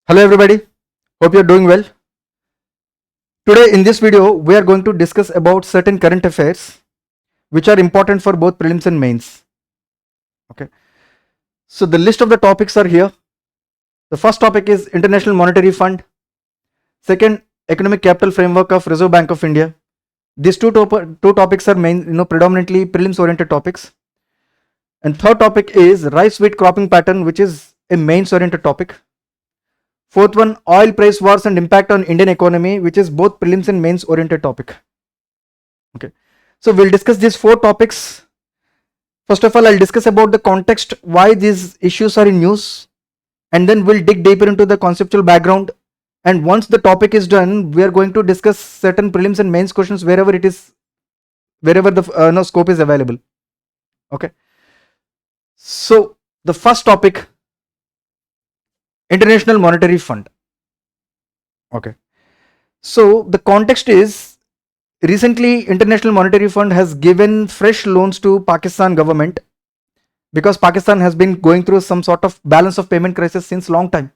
Hello everybody, hope you are doing well. Today in this video we are going to discuss about certain current affairs which are important for both prelims and mains. Okay, so the list of the topics are here. The first topic is International Monetary Fund. Second, Economic Capital Framework of Reserve Bank of India. These two topics are predominantly prelims oriented topics. And third topic is rice wheat cropping pattern, which is a mains oriented topic. Fourth one, oil price wars and impact on Indian economy, which is both prelims and mains oriented topic. Okay, so we'll discuss these four topics. First of all, I'll discuss about the context, why these issues are in news, and then we'll dig deeper into the conceptual background. And once the topic is done, we are going to discuss certain prelims and mains questions wherever the scope is available. Okay, so the first topic, International Monetary Fund. Okay, so the context is, recently International Monetary Fund has given fresh loans to Pakistan government because Pakistan has been going through some sort of balance of payment crisis since long time.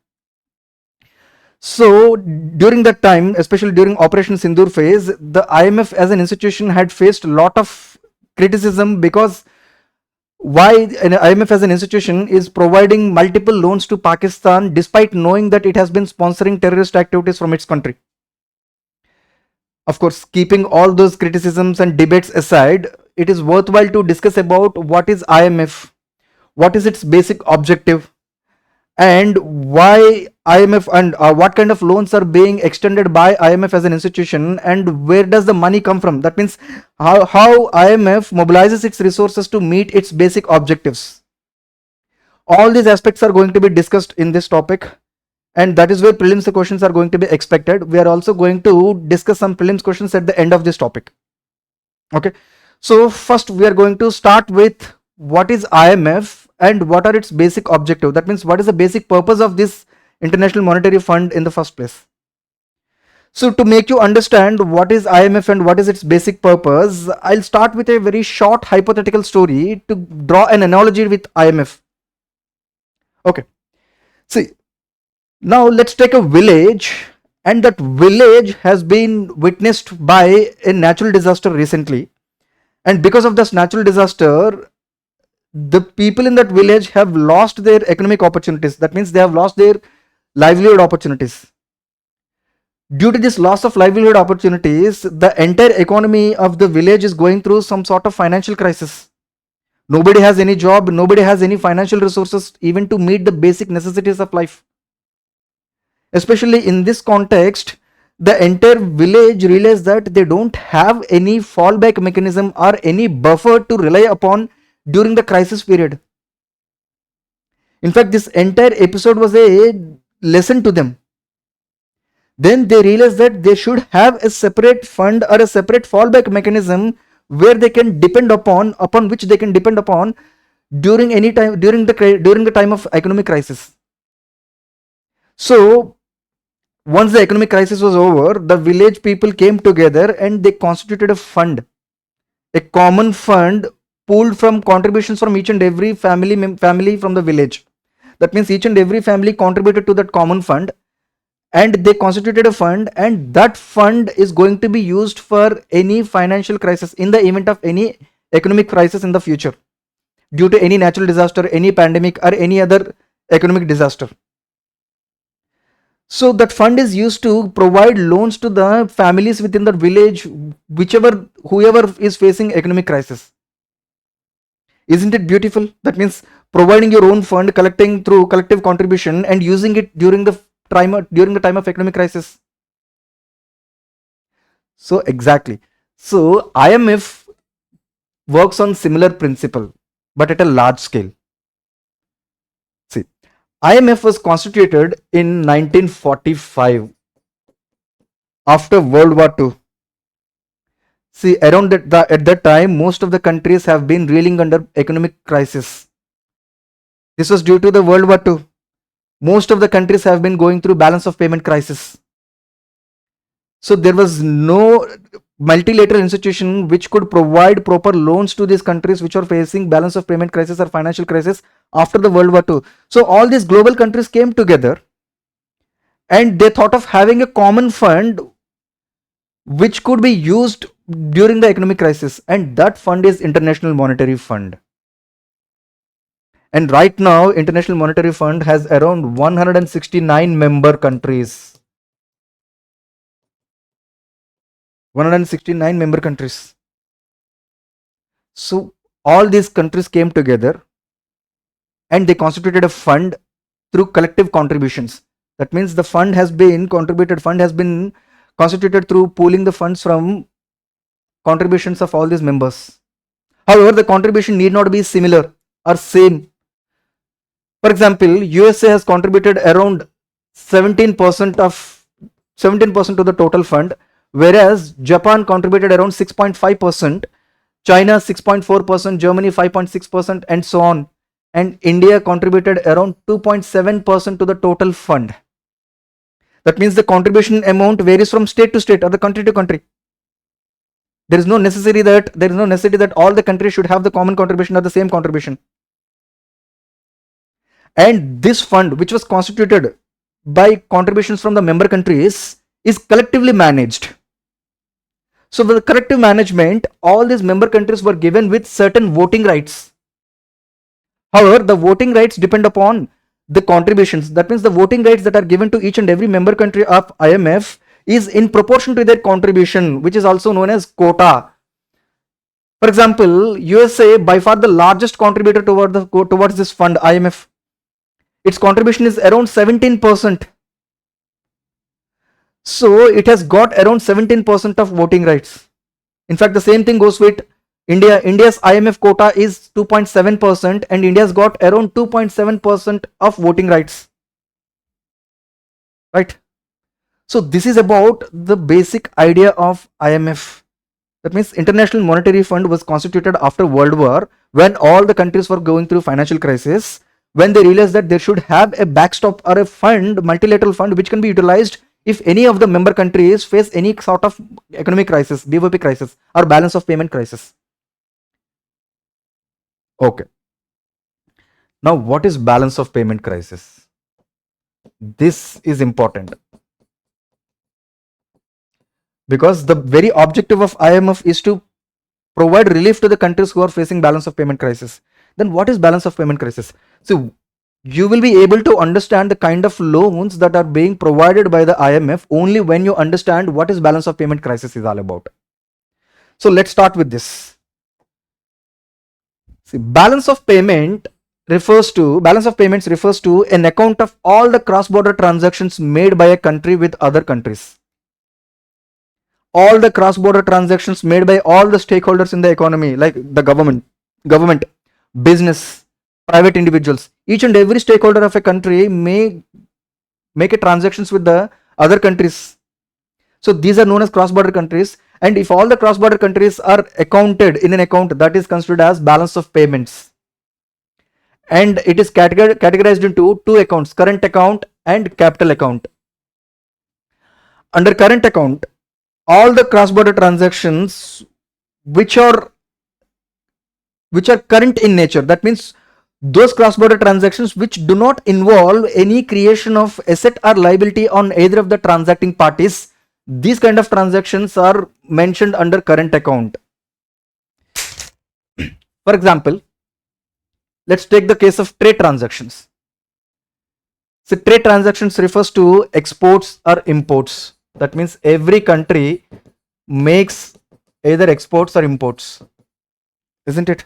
So during that time, especially during Operation Sindoor phase, the IMF as an institution had faced a lot of criticism because why an IMF as an institution is providing multiple loans to Pakistan despite knowing that it has been sponsoring terrorist activities from its country. Of course, keeping all those criticisms and debates aside, it is worthwhile to discuss about what is IMF, what is its basic objective, and why IMF and what kind of loans are being extended by IMF as an institution, and where does the money come from. That means how IMF mobilizes its resources to meet its basic objectives. All these aspects are going to be discussed in this topic, and that is where prelims questions are going to be expected. We are also going to discuss some prelims questions at the end of this topic. Okay, so first we are going to start with what is IMF and what are its basic objective. That means what is the basic purpose of this International Monetary Fund in the first place. So to make you understand what is IMF and what is its basic purpose, I'll start with a very short hypothetical story to draw an analogy with IMF. Okay, see, now let's take a village, and that village has been witnessed by a natural disaster recently, and because of this natural disaster, the people in that village have lost their economic opportunities. That means they have lost their livelihood opportunities. Due to this loss of livelihood opportunities, the entire economy of the village is going through some sort of financial crisis. Nobody has any job, nobody has any financial resources even to meet the basic necessities of life. Especially in this context, the entire village realized that they don't have any fallback mechanism or any buffer to rely upon during the crisis period. In fact, this entire episode was a lesson to them. Then they realized that they should have a separate fund or a separate fallback mechanism where they can depend upon which they can depend upon during any time during the time of economic crisis. So once the economic crisis was over, the village people came together and they constituted a fund, a common fund pooled from contributions from each and every family from the village. That means each and every family contributed to that common fund, and they constituted a fund, and that fund is going to be used for any financial crisis in the event of any economic crisis in the future due to any natural disaster, any pandemic, or any other economic disaster. So that fund is used to provide loans to the families within the village, whoever is facing economic crisis. Isn't it beautiful? That means providing your own fund, collecting through collective contribution, and using it during the time of economic crisis. So exactly. So IMF works on similar principle, but at a large scale. See, IMF was constituted in 1945 after World War II. See, around at that time, most of the countries have been reeling under economic crisis. This was due to the World War II. Most of the countries have been going through balance of payment crisis. So there was no multilateral institution which could provide proper loans to these countries which are facing balance of payment crisis or financial crisis after the World War II. So all these global countries came together and they thought of having a common fund which could be used during the economic crisis, and that fund is International Monetary Fund. And right now International Monetary Fund has around 169 member countries. 169 member countries. So all these countries came together and they constituted a fund through collective contributions. That means the fund has been constituted through pooling the funds from contributions of all these members. However, the contribution need not be similar or same. For example, USA has contributed around 17% to the total fund, whereas Japan contributed around 6.5%, China 6.4%, Germany 5.6%, and so on. And India contributed around 2.7% to the total fund. That means the contribution amount varies from state to state or the country to country. There is no necessity that all the countries should have the common contribution or the same contribution. And this fund, which was constituted by contributions from the member countries, is collectively managed. So with the collective management, all these member countries were given with certain voting rights. However, the voting rights depend upon the contributions. That means the voting rights that are given to each and every member country of IMF is in proportion to their contribution, which is also known as quota. For example, USA, by far the largest contributor towards this fund, IMF, its contribution is around 17%. So it has got around 17% of voting rights. In fact, the same thing goes with India. India's IMF quota is 2.7%, and India's got around 2.7% of voting rights. Right? So this is about the basic idea of IMF. That means International Monetary Fund was constituted after World War, when all the countries were going through financial crisis, when they realized that they should have a backstop or a fund, multilateral fund, which can be utilized if any of the member countries face any sort of economic crisis, BOP crisis, or balance of payment crisis. Okay. Now, what is balance of payment crisis? This is important, because the very objective of IMF is to provide relief to the countries who are facing balance of payment crisis. Then what is balance of payment crisis? So you will be able to understand the kind of loans that are being provided by the IMF only when you understand what is balance of payment crisis is all about. So let's start with this. See, balance of payments refers to an account of all the cross-border transactions made by a country with other countries. All the cross-border transactions made by all the stakeholders in the economy, like the government, business, private individuals. Each and every stakeholder of a country may make a transactions with the other countries. So these are known as cross-border countries, and if all the cross-border countries are accounted in an account, that is considered as balance of payments. And it is categorized into two accounts, current account and capital account. Under current account, all the cross-border transactions which are current in nature, that means those cross-border transactions which do not involve any creation of asset or liability on either of the transacting parties, these kind of transactions are mentioned under current account. For example, let's take the case of trade transactions. So trade transactions refers to exports or imports. That means every country makes either exports or imports, isn't it?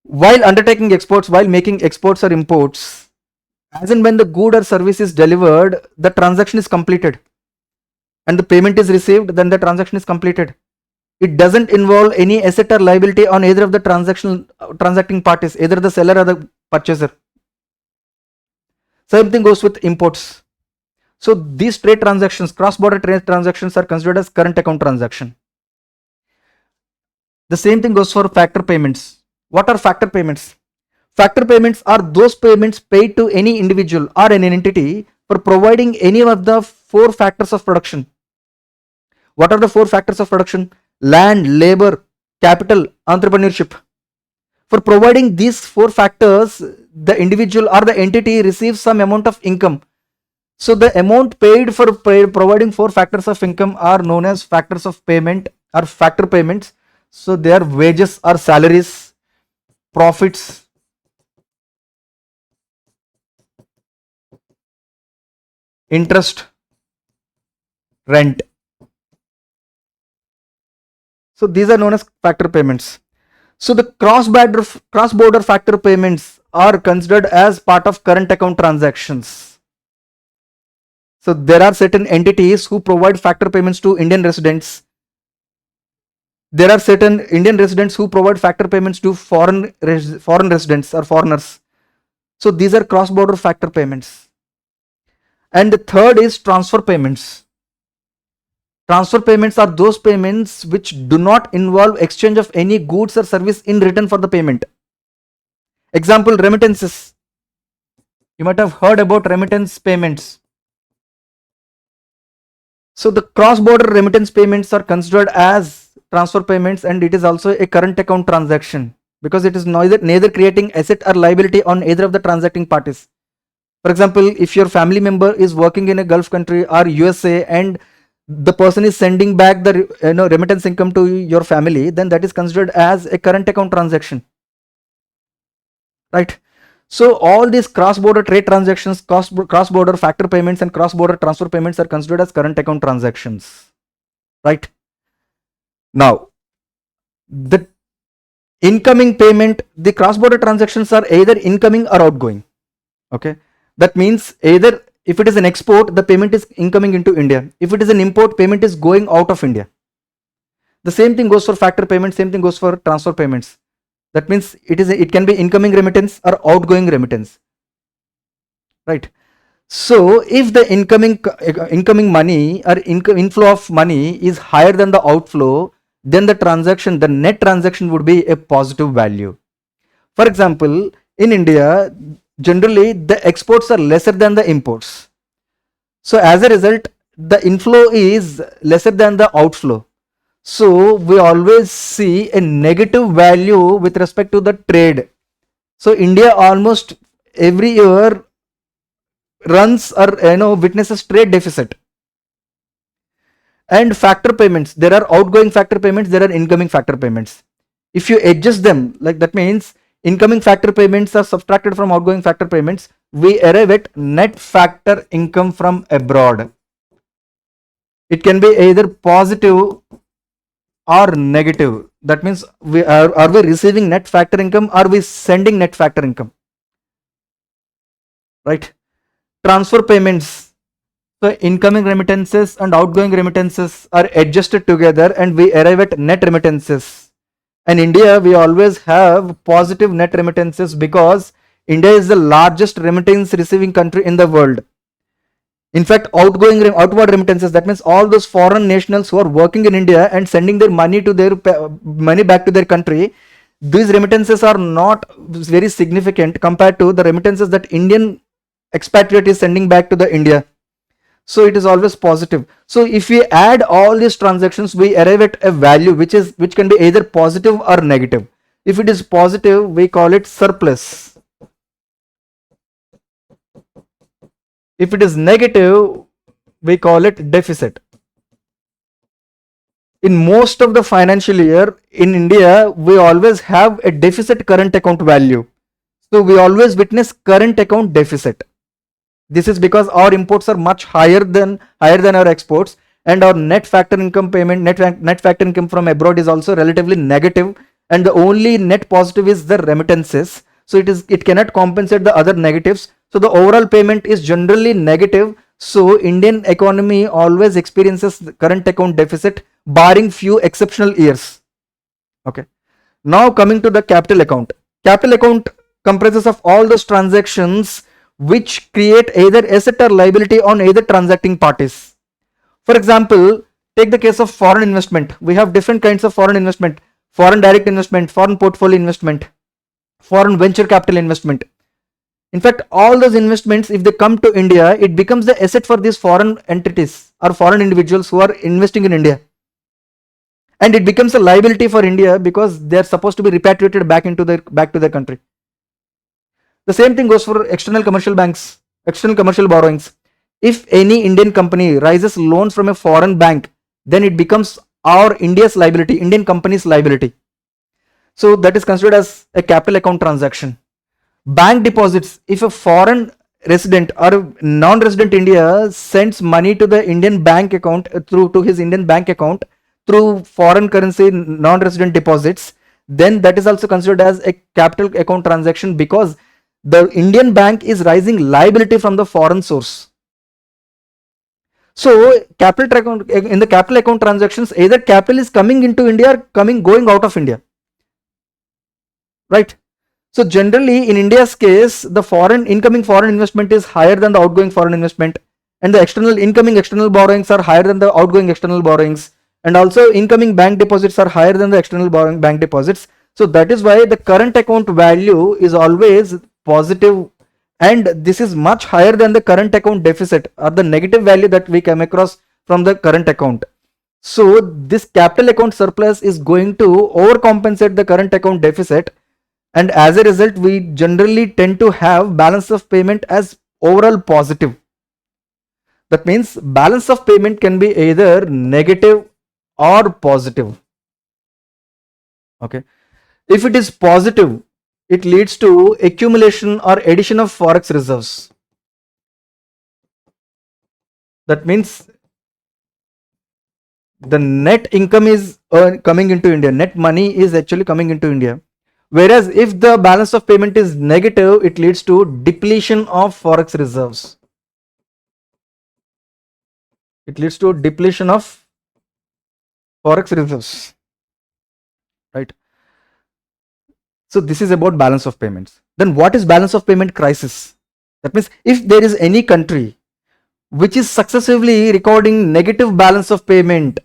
While making exports or imports, as and when the good or service is delivered, the transaction is completed and the payment is received, then the transaction is completed. It doesn't involve any asset or liability on either of the transacting parties, either the seller or the purchaser. Same thing goes with imports. So these trade transactions, cross-border trade transactions, are considered as current account transaction. The same thing goes for factor payments. What are factor payments? Factor payments are those payments paid to any individual or an entity for providing any of the four factors of production. What are the four factors of production? Land, labor, capital, entrepreneurship. For providing these four factors, the individual or the entity receives some amount of income. So the amount paid for providing four factors of income are known as factors of payment or factor payments. So they are wages or salaries, profits, interest, rent. So these are known as factor payments. So the cross-border factor payments are considered as part of current account transactions. So there are certain entities who provide factor payments to Indian residents. There are certain Indian residents who provide factor payments to foreign residents or foreigners. So these are cross-border factor payments. And the third is transfer payments. Transfer payments are those payments which do not involve exchange of any goods or service in return for the payment. Example, remittances. You might have heard about remittance payments. So the cross-border remittance payments are considered as transfer payments, and it is also a current account transaction because it is neither creating asset or liability on either of the transacting parties. For example, if your family member is working in a Gulf country or USA and the person is sending back the remittance income to your family, then that is considered as a current account transaction, right? So all these cross-border trade transactions, cross-border factor payments and cross-border transfer payments are considered as current account transactions, right? Now the incoming payment, the cross-border transactions are either incoming or outgoing. Okay, that means either if it is an export, the payment is incoming into India. If it is an import, payment is going out of India. The same thing goes for factor payments, same thing goes for transfer payments. That means it can be incoming remittance or outgoing remittance, right? So if the incoming money or inflow of money is higher than the outflow, then the net transaction would be a positive value. For example, in India, generally the exports are lesser than the imports. So as a result, the inflow is lesser than the outflow. So we always see a negative value with respect to the trade. So India almost every year runs or witnesses trade deficit. And factor payments, there are outgoing factor payments, there are incoming factor payments. If you adjust them, like that means incoming factor payments are subtracted from outgoing factor payments, we arrive at net factor income from abroad. It can be either positive or negative. That means are we receiving net factor income, are we sending net factor income, right? Transfer payments, so incoming remittances and outgoing remittances are adjusted together and we arrive at net remittances. And India, we always have positive net remittances because India is the largest remittance receiving country in the world. In fact, outward remittances, that means all those foreign nationals who are working in India and sending their money back to their country, these remittances are not very significant compared to the remittances that Indian expatriate is sending back to the India. So it is always positive. So if we add all these transactions, we arrive at a value which can be either positive or negative. If it is positive, we call it surplus. If it is negative, we call it deficit. In most of the financial year in India, we always have a deficit current account value. So we always witness current account deficit. This is because our imports are much higher than our exports, and our net factor income payment, net factor income from abroad is also relatively negative, and the only net positive is the remittances. So it cannot compensate the other negatives. So the overall payment is generally negative. So Indian economy always experiences the current account deficit, barring few exceptional years. Okay. Now coming to the capital account. Capital account comprises of all those transactions which create either asset or liability on either transacting parties. For example, take the case of foreign investment. We have different kinds of foreign investment: foreign direct investment, foreign portfolio investment, foreign venture capital investment. In fact, all those investments, if they come to India, it becomes the asset for these foreign entities or foreign individuals who are investing in India, and it becomes a liability for India because they are supposed to be repatriated back to their country. The same thing goes for external commercial banks, external commercial borrowings. if any Indian company raises loans from a foreign bank, then it becomes our India's liability, Indian company's liability. So that is considered as a capital account transaction. Bank deposits, if a foreign resident or a non-resident India sends money to the Indian bank account through to his Indian bank account through foreign currency non-resident deposits, then that is also considered as a capital account transaction, because the Indian bank is raising liability from the foreign source. So capital account, in the capital account transactions, either capital is coming into India or going out of India, right? So generally in India's case, the incoming foreign investment is higher than the outgoing foreign investment, and the incoming external borrowings are higher than the outgoing external borrowings, and also incoming bank deposits are higher than the external borrowing bank deposits. So that is why the current account value is always positive, and this is much higher than the current account deficit or the negative value that we come across from the current account. So this capital account surplus is going to overcompensate the current account deficit, and as a result we generally tend to have balance of payment as overall positive. That means balance of payment can be either negative or positive. Okay, if it is positive, it leads to accumulation or addition of forex reserves. That means the net income is coming into India, net money is actually coming into India. Whereas if the balance of payment is negative, it leads to depletion of forex reserves. It leads to depletion of forex reserves, right? So this is about balance of payments. Then what is balance of payment crisis? That means if there is any country which is successively recording negative balance of payment,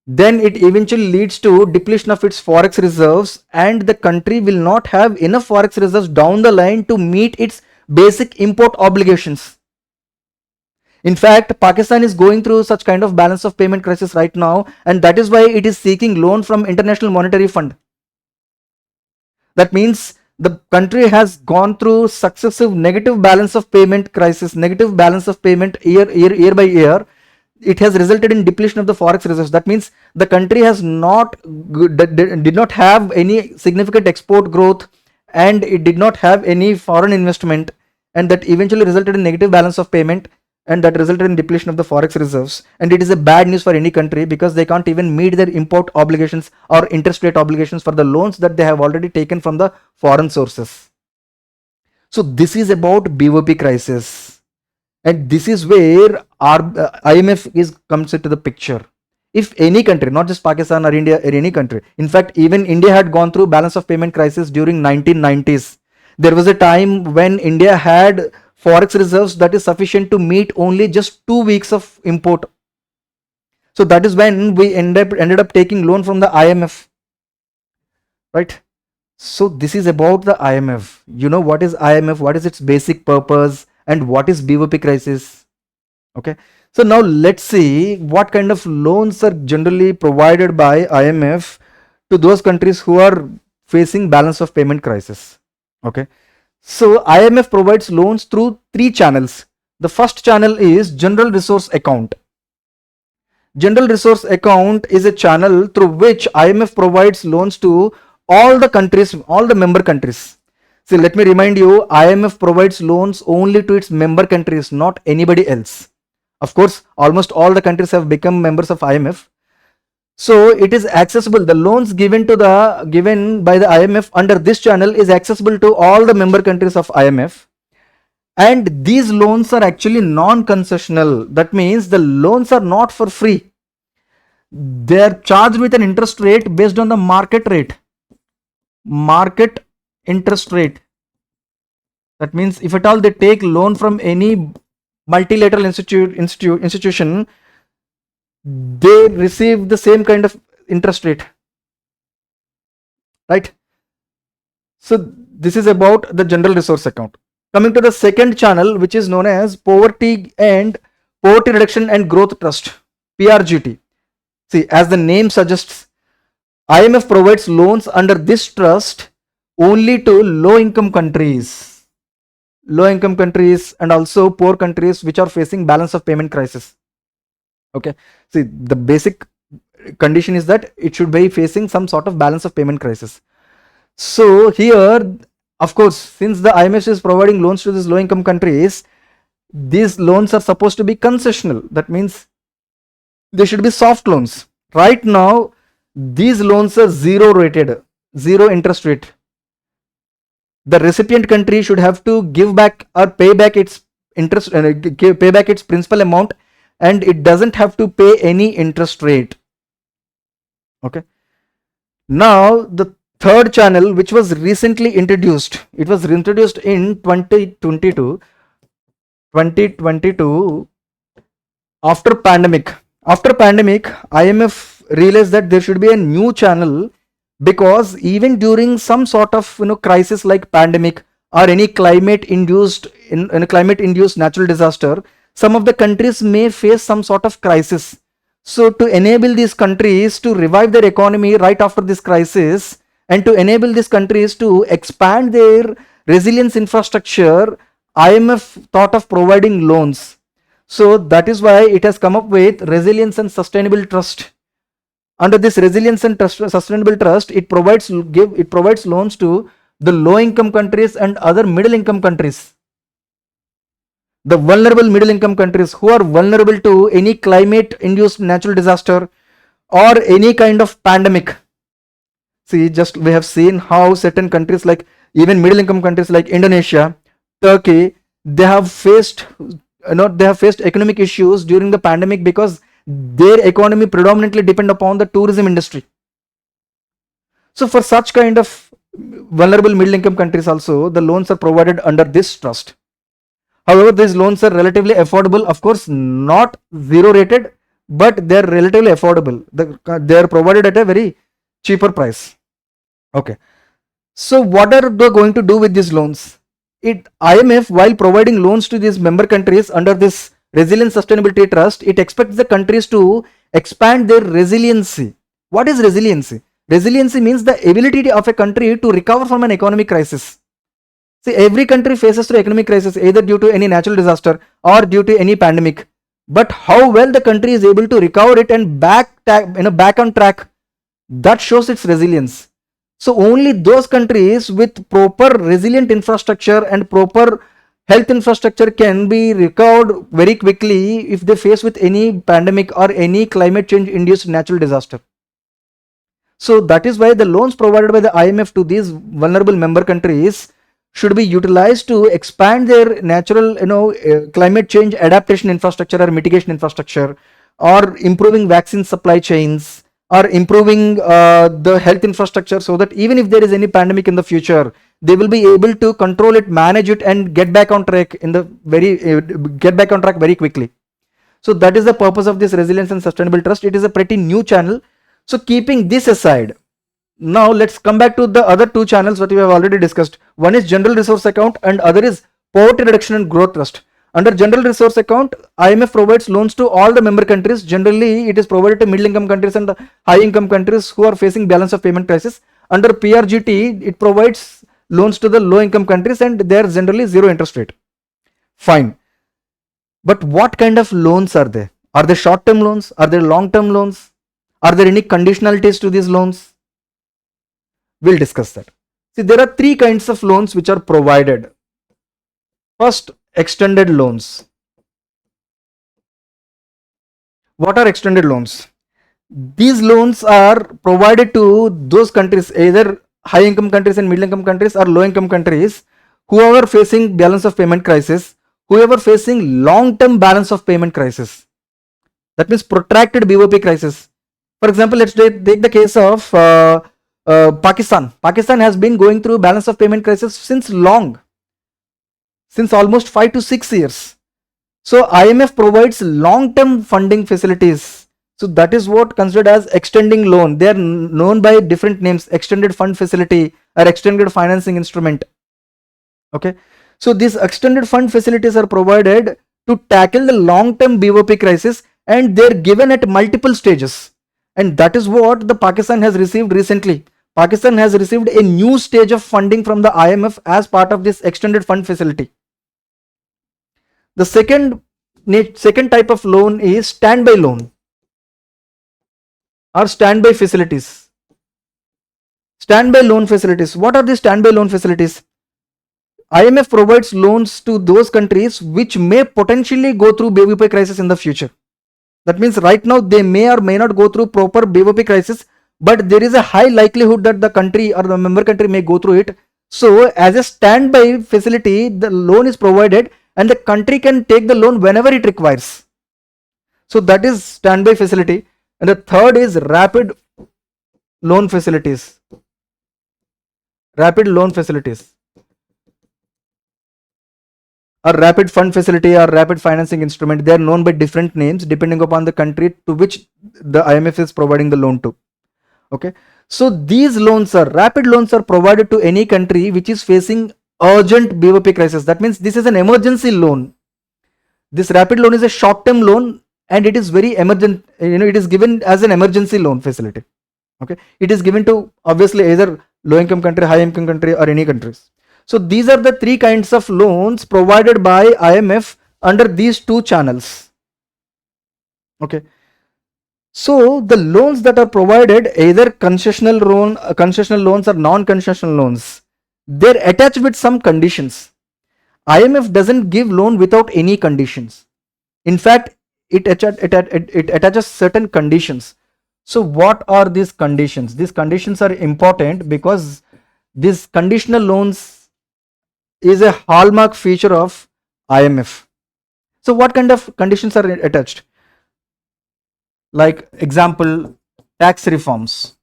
then it eventually leads to depletion of its forex reserves, and the country will not have enough forex reserves down the line to meet its basic import obligations. In fact, Pakistan is going through such kind of balance of payment crisis right now, and that is why it is seeking loan from International Monetary Fund. That means the country has gone through successive negative balance of payment crisis, negative balance of payment year by year. It has resulted in depletion of the forex reserves. That means the country has did not have any significant export growth, and it did not have any foreign investment, and that eventually resulted in negative balance of payment, and that resulted in depletion of the forex reserves. And it is a bad news for any country, because they can't even meet their import obligations or interest rate obligations for the loans that they have already taken from the foreign sources. So this is about BOP crisis, and this is where our IMF comes into the picture. If any country, not just Pakistan or India, or any country, in fact even India had gone through balance of payment crisis during 1990s. There was a time when India had forex reserves that is sufficient to meet only just 2 weeks of import. So that is when we ended up taking loan from the IMF, right? So this is about the IMF. You know what is IMF, what is its basic purpose, and what is BOP crisis. Okay, so now let's see what kind of loans are generally provided by IMF to those countries who are facing balance of payment crisis. Okay, so IMF provides loans through 3 channels. The first channel is general resource account. General resource account is a channel through which IMF provides loans to all the countries, all the member countries. See, let me remind you, IMF provides loans only to its member countries, not anybody else. Of course, almost all the countries have become members of IMF. So it is accessible. The loans given by the IMF under this channel is accessible to all the member countries of IMF. And these loans are actually non-concessional. That means the loans are not for free. They are charged with an interest rate based on the market rate. Market interest rate. That means if at all they take loan from any multilateral institution, they receive the same kind of interest rate, right? So this is about the general resource account. Coming to the second channel, which is known as Poverty Reduction and Growth Trust, PRGT. See, as the name suggests, IMF provides loans under this trust only to low income countries. low income countries and also poor countries which are facing balance of payment crisis. Okay, see, the basic condition is that it should be facing some sort of balance of payment crisis. So here, of course, since the IMF is providing loans to these low income countries, these loans are supposed to be concessional. That means they should be soft loans. Right now, these loans are zero rated, zero interest rate. The recipient country should have to give back or pay back its interest, pay back its principal amount, and it doesn't have to pay any interest rate. Okay. Now the third channel, which was recently introduced, it was introduced in 2022 after pandemic. IMF realized that there should be a new channel, because even during some sort of crisis like pandemic or any climate induced in a climate induced natural disaster, some of the countries may face some sort of crisis. So to enable these countries to revive their economy right after this crisis, and to enable these countries to expand their resilience infrastructure, IMF thought of providing loans. So that is why it has come up with Resilience and Sustainable Trust. Under this Resilience and Sustainable Trust, it provides loans to the low income countries and other middle income countries. The vulnerable middle income countries who are vulnerable to any climate induced natural disaster or any kind of pandemic. See, just we have seen how certain countries, like even middle income countries like Indonesia, Turkey, they have faced economic issues during the pandemic because their economy predominantly depend upon the tourism industry. So for such kind of vulnerable middle income countries also, the loans are provided under this trust. However, these loans are relatively affordable, of course not zero rated, but they are relatively affordable. They are provided at a very cheaper price. Okay, so what are they going to do with these loans? IMF, while providing loans to these member countries under this Resilience Sustainability Trust, it expects the countries to expand their resiliency. What is resiliency? Resiliency means the ability of a country to recover from an economic crisis. See, every country faces through economic crisis either due to any natural disaster or due to any pandemic. But how well the country is able to recover it and back on track, that shows its resilience. So only those countries with proper resilient infrastructure and proper health infrastructure can be recovered very quickly if they face with any pandemic or any climate change induced natural disaster. So that is why the loans provided by the IMF to these vulnerable member countries should be utilized to expand their natural climate change adaptation infrastructure or mitigation infrastructure, or improving vaccine supply chains, or improving the health infrastructure, so that even if there is any pandemic in the future, they will be able to control it, manage it, and get back on track very quickly. So that is the purpose of this Resilience and Sustainable Trust. It is a pretty new channel. So keeping this aside, now let's come back to the other two channels that we have already discussed. One is General Resource Account and other is Poverty Reduction and Growth Trust. Under General Resource Account, IMF provides loans to all the member countries. Generally, it is provided to middle income countries and high income countries who are facing balance of payment crisis. Under PRGT, it provides loans to the low income countries and they are generally zero interest rate. Fine. But what kind of loans are there? Are they short term loans? Are they long term loans? Are there any conditionalities to these loans? We'll discuss that. See, there are three kinds of loans which are provided. First, extended loans. What are extended loans? These loans are provided to those countries, either high income countries and middle income countries or low income countries, whoever facing balance of payment crisis, whoever facing long term balance of payment crisis. That means protracted BOP crisis. For example, let's take the case of Pakistan. Pakistan has been going through balance of payment crisis since almost 5 to 6 years. So IMF provides long-term funding facilities. So that is what considered as extending loan. They are known by different names: extended fund facility or extended financing instrument. Okay. So these extended fund facilities are provided to tackle the long-term BOP crisis, and they are given at multiple stages. And that is what the Pakistan has received recently. Pakistan has received a new stage of funding from the IMF as part of this extended fund facility. The second type of loan is standby loan or standby facilities. Standby loan facilities. What are the standby loan facilities? IMF provides loans to those countries which may potentially go through BOP crisis in the future. That means right now they may or may not go through proper BOP crisis, but there is a high likelihood that the country or the member country may go through it. So as a standby facility, the loan is provided and the country can take the loan whenever it requires. So that is standby facility. And the third is rapid loan facilities. Rapid loan facilities, or rapid fund facility, or rapid financing instrument. They are known by different names depending upon the country to which the IMF is providing the loan to. Okay, so these loans are rapid loans are provided to any country which is facing urgent BOP crisis. That means this is an emergency loan. This rapid loan is a short term loan and it is very emergent. It is given as an emergency loan facility. Okay, it is given to obviously either low income country, high income country, or any countries. So these are the three kinds of loans provided by IMF under these two channels. Okay, so the loans that are provided, either concessional loans or non-concessional loans, they're attached with some conditions. IMF doesn't give loan without any conditions. In fact, it attaches certain conditions. So what are these conditions? These conditions are important because these conditional loans is a hallmark feature of IMF. So what kind of conditions are attached? Like example, tax reforms.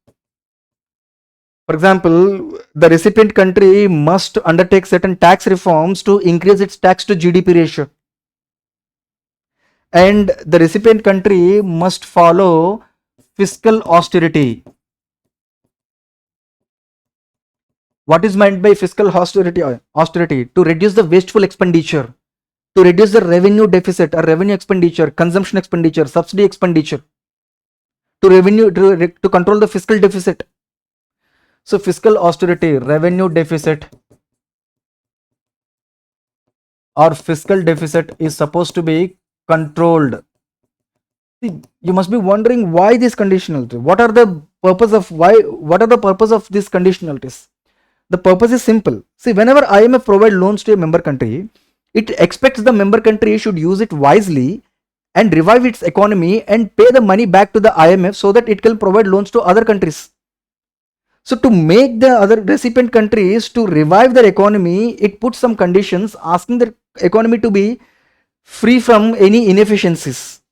For example, the recipient country must undertake certain tax reforms to increase its tax to GDP ratio. And the recipient country must follow fiscal austerity. What is meant by fiscal austerity? Austerity to reduce the wasteful expenditure, to reduce the revenue deficit or revenue expenditure, consumption expenditure, subsidy expenditure, to control the fiscal deficit. So fiscal austerity, revenue deficit or fiscal deficit is supposed to be controlled. See, you must be wondering why this conditionality. What are the purpose of these conditionalities? The purpose is simple. See, whenever IMF provide loans to a member country, it expects the member country should use it wisely and revive its economy and pay the money back to the IMF so that it can provide loans to other countries. So to make the other recipient countries to revive their economy, it puts some conditions asking the economy to be free from any inefficiencies.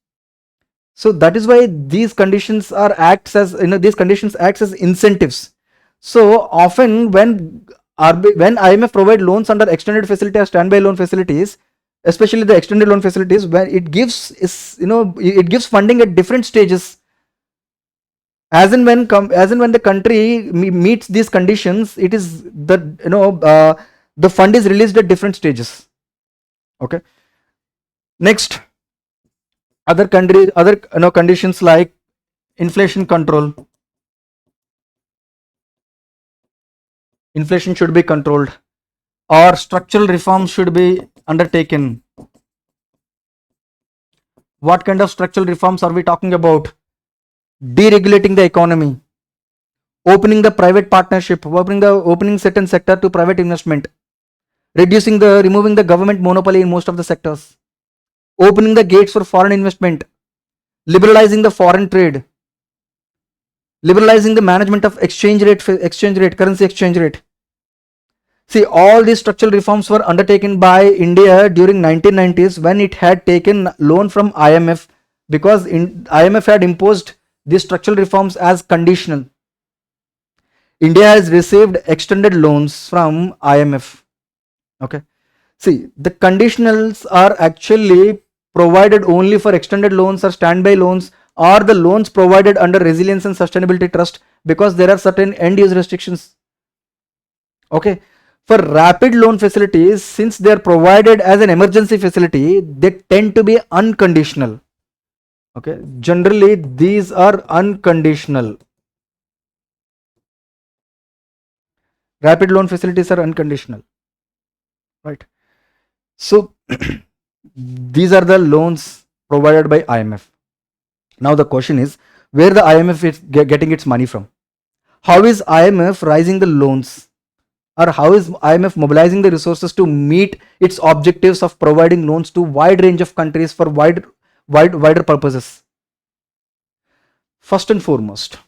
So that is why these conditions acts as incentives. So often when IMF provide loans under extended facility or standby loan facilities, especially the extended loan facilities, when it gives funding at different stages. As and when the country meets these conditions, it is the fund is released at different stages. Okay. Next, other conditions like inflation control. Inflation should be controlled, or structural reforms should be undertaken. What kind of structural reforms are we talking about? Deregulating the economy, opening the private partnership, opening certain sector to private investment, removing the government monopoly in most of the sectors, opening the gates for foreign investment, liberalizing the foreign trade, liberalizing the management of currency exchange rate. See, all these structural reforms were undertaken by India during 1990s when it had taken loan from IMF, because IMF had imposed these structural reforms as conditional. India has received extended loans from IMF. Okay. See, the conditionals are actually provided only for extended loans or standby loans, or the loans provided under resilience and sustainability trust, because there are certain end use restrictions. Okay. For rapid loan facilities, since they are provided as an emergency facility, they tend to be unconditional. Okay, generally these are unconditional. Rapid loan facilities are unconditional, right? So These are the loans provided by IMF. Now the question is, where the IMF is getting its money from? How is IMF raising the loans, or how is IMF mobilizing the resources to meet its objectives of providing loans to wide range of countries for wider purposes? First and foremost,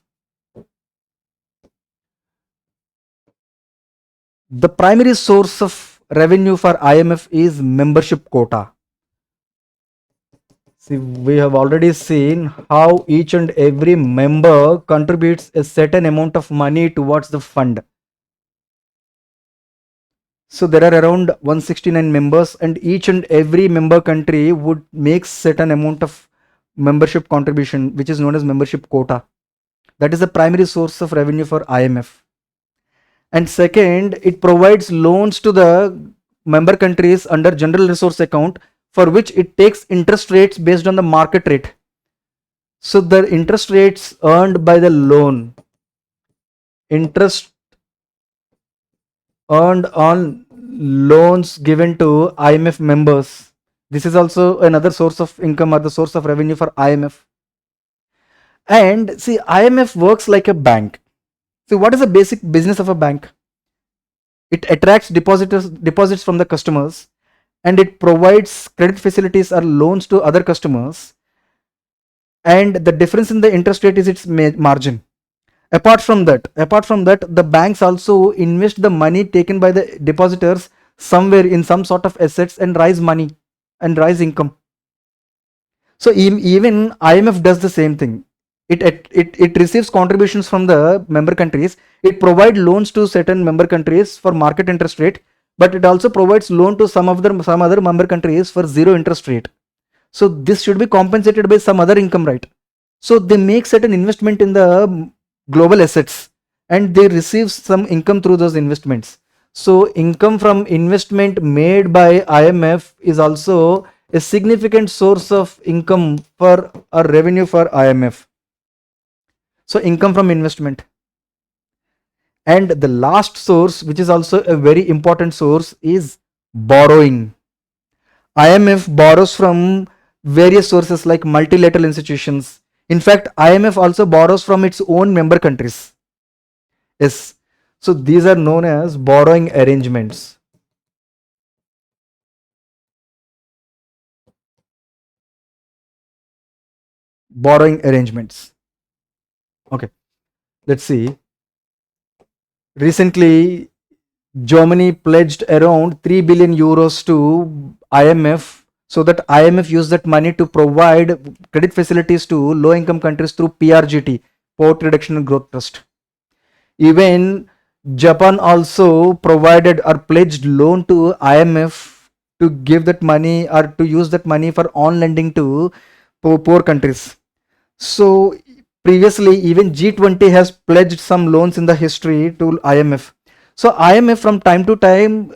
the primary source of revenue for IMF is membership quota. See, we have already seen how each and every member contributes a certain amount of money towards the fund. So there are around 169 members, and each and every member country would make certain amount of membership contribution, which is known as membership quota. That is the primary source of revenue for IMF. And second, it provides loans to the member countries under general resource account, for which it takes interest rates based on the market rate. So the interest rates earned by the loan, interest earned on loans given to IMF members, this is also another source of income or the source of revenue for IMF. And see, IMF works like a bank. See, what is the basic business of a bank? It attracts deposits from the customers, and it provides credit facilities or loans to other customers, and the difference in the interest rate is its margin. Apart from that, the banks also invest the money taken by the depositors somewhere in some sort of assets and raise money and raise income. So even IMF does the same thing. It receives contributions from the member countries. It provides loans to certain member countries for market interest rate, but it also provides loan to some other member countries for zero interest rate. So this should be compensated by some other income, right? So they make certain investment in the global assets, and they receive some income through those investments. So income from investment made by IMF is also a significant source of income for or revenue for IMF. So income from investment. And the last source, which is also a very important source, is borrowing. IMF borrows from various sources like multilateral institutions. In fact, IMF also borrows from its own member countries. Yes. So these are known as borrowing arrangements. Borrowing arrangements. Okay. Let's see. Recently, Germany pledged around 3 billion euros to IMF, so that IMF used that money to provide credit facilities to low income countries through PRGT, Poverty Reduction and Growth Trust. Even Japan also provided or pledged loan to IMF to give that money or to use that money for on lending to poor countries. So previously, even G20 has pledged some loans in the history to IMF. So IMF from time to time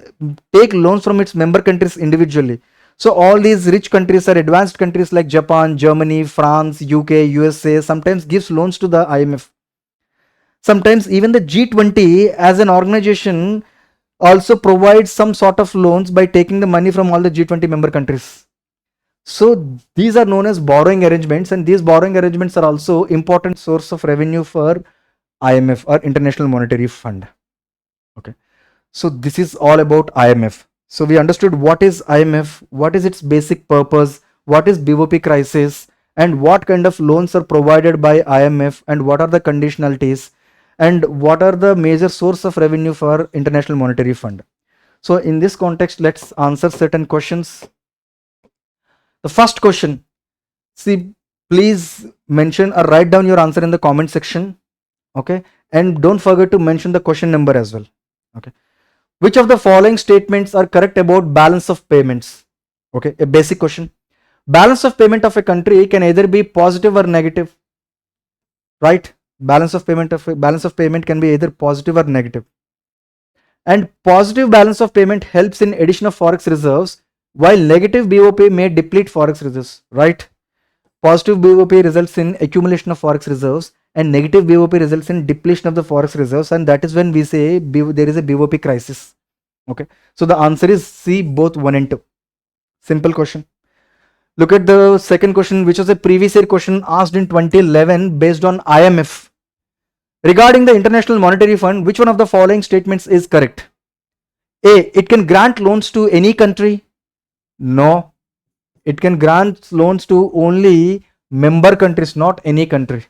take loans from its member countries individually. So all these rich countries or advanced countries like Japan, Germany, France, UK, USA sometimes gives loans to the IMF. Sometimes even the G20 as an organization also provides some sort of loans by taking the money from all the G20 member countries. So these are known as borrowing arrangements, and these borrowing arrangements are also important source of revenue for IMF or International Monetary Fund. Okay. So this is all about IMF. So we understood what is IMF, what is its basic purpose, what is BOP crisis, and what kind of loans are provided by IMF, and what are the conditionalities, and what are the major source of revenue for International Monetary Fund. So in this context, let's answer certain questions. The first question, see, please mention or write down your answer in the comment section. Okay, and don't forget to mention the question number as well. Okay, which of the following statements are correct about balance of payments? Okay, a basic question. Balance of payment of a country can either be positive or negative, right? Balance of payment can be either positive or negative. And positive balance of payment helps in addition of forex reserves, while negative BOP may deplete forex reserves, right? Positive BOP results in accumulation of forex reserves, and negative BOP results in depletion of the forex reserves, and that is when we say there is a BOP crisis. Okay, so the answer is C, both 1 and 2. Simple question. Look at the second question, which was a previous year question asked in 2011 based on IMF. Regarding the International Monetary Fund, which one of the following statements is correct? A. It can grant loans to any country. No. It can grant loans to only member countries, not any country.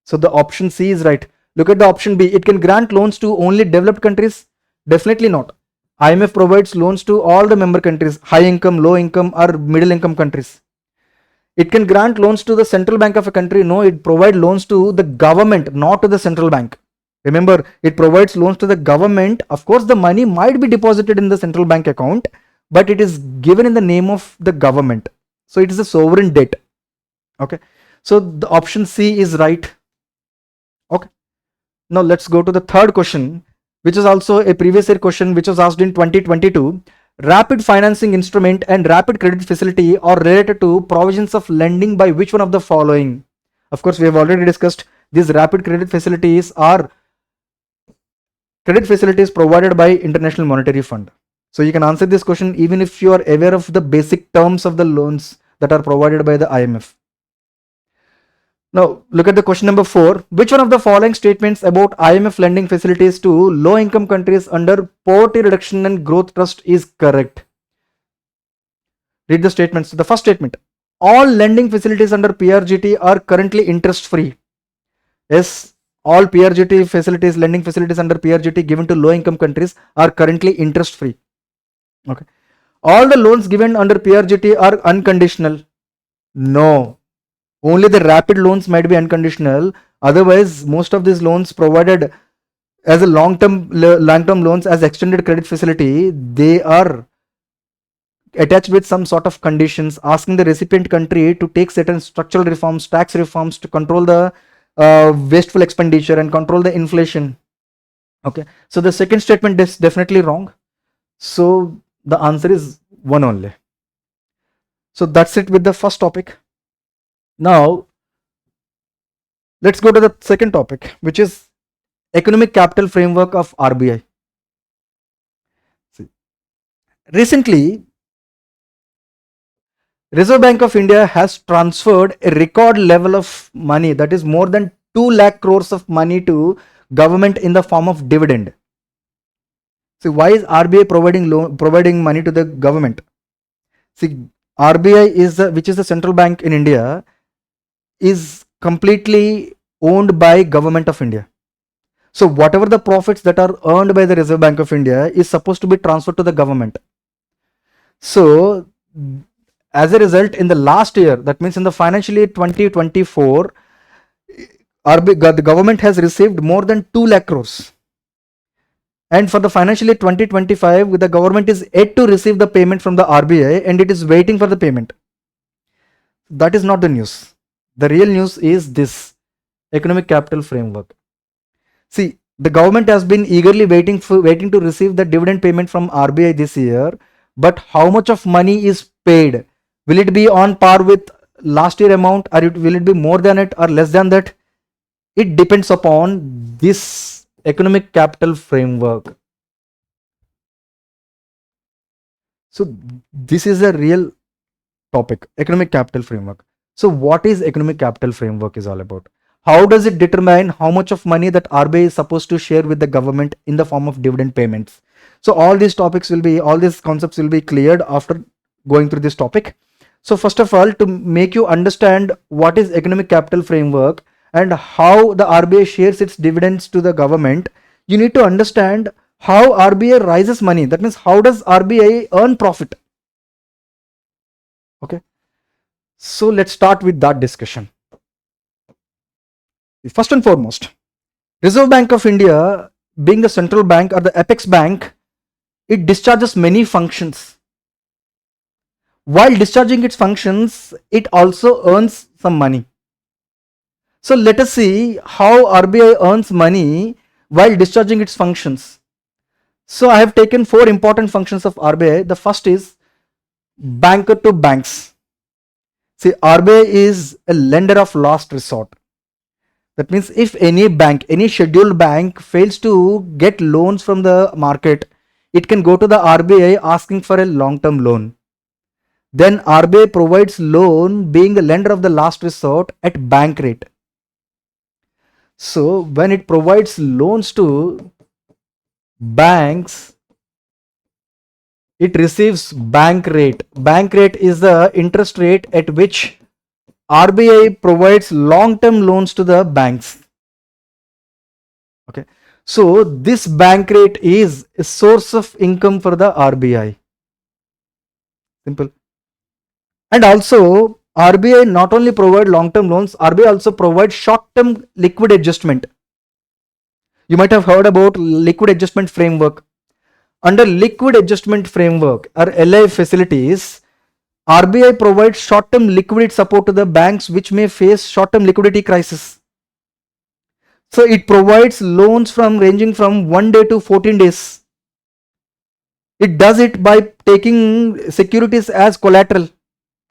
So the option C is right. Look at the option B. It can grant loans to only developed countries. Definitely not. IMF provides loans to all the member countries, high income, low income, or middle income countries. It can grant loans to the central bank of a country. No, it provides loans to the government, not to the central bank. Remember, it provides loans to the government. Of course, the money might be deposited in the central bank account, but it is given in the name of the government. So it is a sovereign debt. Okay. So the option C is right. Okay. Now let's go to the third question, which is also a previous year question, which was asked in 2022. Rapid financing instrument and rapid credit facility are related to provisions of lending by which one of the following? Of course, we have already discussed these rapid credit facilities are credit facilities provided by International Monetary Fund. So you can answer this question even if you are aware of the basic terms of the loans that are provided by the IMF. Now look at the question number 4. Which one of the following statements about IMF lending facilities to low income countries under Poverty Reduction and Growth Trust is correct? Read the statements. The first statement: all lending facilities under PRGT are currently interest free. Yes, all PRGT facilities, lending facilities under PRGT given to low income countries are currently interest free. Okay. All the loans given under PRGT are unconditional. No. Only the rapid loans might be unconditional. Otherwise, most of these loans provided as a long-term loans as extended credit facility, they are attached with some sort of conditions asking the recipient country to take certain structural reforms, tax reforms to control the wasteful expenditure and control the inflation. Okay. So the second statement is definitely wrong. So the answer is 1 only. So that's it with the first topic. Now let's go to the second topic, which is economic capital framework of RBI. See, recently, Reserve Bank of India has transferred a record level of money, that is more than 2 lakh crores of money to government in the form of dividend. See, why is RBI providing money to the government? See, RBI is which is the central bank in India, is completely owned by government of India. So whatever the profits that are earned by the Reserve Bank of India is supposed to be transferred to the government. So as a result, in the last year, that means in the financial year 2024, the government has received more than 2 lakh crores. And for the financial year 2025, the government is yet to receive the payment from the RBI and it is waiting for the payment. That is not the news. The real news is this economic capital framework. See, the government has been eagerly waiting to receive the dividend payment from RBI this year, but how much of money is paid? Will it be on par with last year amount, or will it be more than it or less than that? It depends upon this economic capital framework. So this is a real topic, economic capital framework. So what is economic capital framework is all about? How does it determine how much of money that RBI is supposed to share with the government in the form of dividend payments? So all these concepts will be cleared after going through this topic. So first of all, to make you understand what is economic capital framework and how the RBI shares its dividends to the government, you need to understand how RBI raises money. That means how does RBI earn profit? Okay. So let's start with that discussion. First and foremost, Reserve Bank of India, being the central bank or the apex bank, it discharges many functions. While discharging its functions, it also earns some money. So let us see how RBI earns money while discharging its functions. So I have taken 4 important functions of RBI. The first is banker to banks. See, RBI is a lender of last resort. That means if any bank, any scheduled bank fails to get loans from the market, it can go to the RBI asking for a long-term loan. then RBI provides loan being the lender of the last resort at bank rate. So when it provides loans to banks, it receives bank rate. Bank rate is the interest rate at which RBI provides long-term loans to the banks. Okay, so this bank rate is a source of income for the RBI. Simple. And also RBI not only provide long-term loans, RBI also provides short-term liquid adjustment. You might have heard about liquid adjustment framework. Under liquid adjustment framework or LI facilities, RBI provides short-term liquidity support to the banks which may face short-term liquidity crisis. So it provides loans from ranging from 1 day to 14 days. It does it by taking securities as collateral.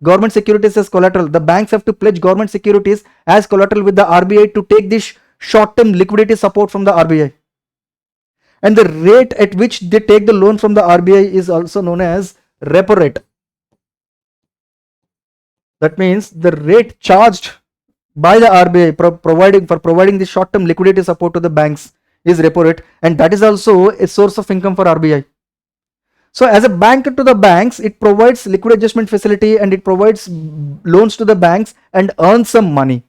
Government securities as collateral. The banks have to pledge government securities as collateral with the RBI to take this short-term liquidity support from the RBI. And the rate at which they take the loan from the RBI is also known as repo rate. That means the rate charged by the RBI providing this short-term liquidity support to the banks is repo rate, and that is also a source of income for RBI. So as a bank to the banks, it provides liquid adjustment facility and it provides loans to the banks and earns some money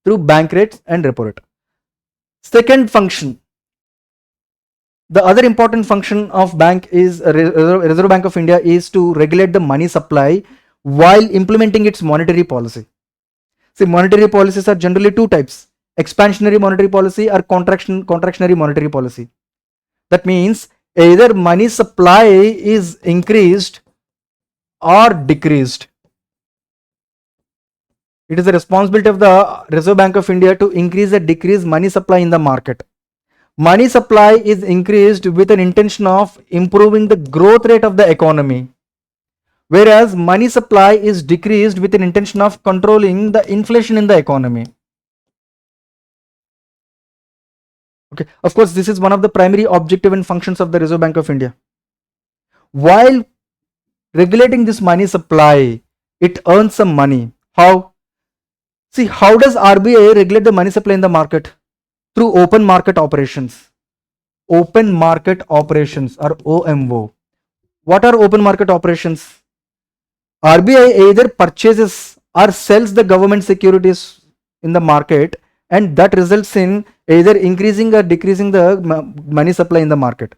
through bank rates and repo rate. Second function, the other important function of bank is Reserve Bank of India is to regulate the money supply while implementing its monetary policy. See, monetary policies are generally two types: expansionary monetary policy or contractionary monetary policy. That means either money supply is increased or decreased. It is the responsibility of the Reserve Bank of India to increase or decrease money supply in the market. Money supply is increased with an intention of improving the growth rate of the economy, whereas money supply is decreased with an intention of controlling the inflation in the economy. Okay, of course, this is one of the primary objective and functions of the Reserve Bank of India. While regulating this money supply, it earns some money. How? See, how does RBI regulate the money supply in the market? Through open market operations. Open market operations or OMO. What are open market operations? RBI either purchases or sells the government securities in the market, and that results in either increasing or decreasing the money supply in the market.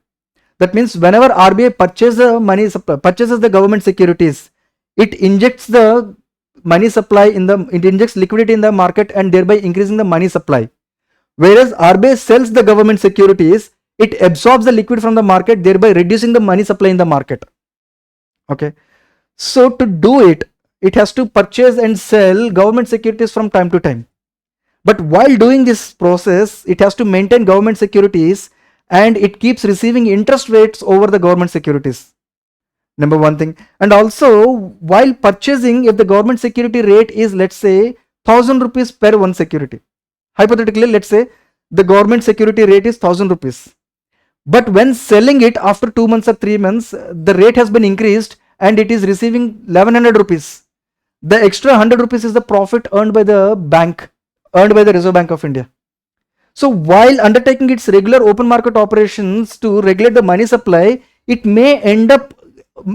That means whenever RBI purchases the government securities, it injects the money supply it injects liquidity in the market and thereby increasing the money supply. Whereas RBI sells the government securities, it absorbs the liquid from the market, thereby reducing the money supply in the market. Okay. So to do it, it has to purchase and sell government securities from time to time. But while doing this process, it has to maintain government securities and it keeps receiving interest rates over the government securities. Number one thing. And also, while purchasing, if the government security rate is, let's say, 1000 rupees per one security. Hypothetically, let's say the government security rate is 1000 rupees. But when selling it after 2 months or 3 months, the rate has been increased and it is receiving 1100 rupees. The extra 100 rupees is the profit earned by the bank, earned by the Reserve Bank of India. So while undertaking its regular open market operations to regulate the money supply, it may end up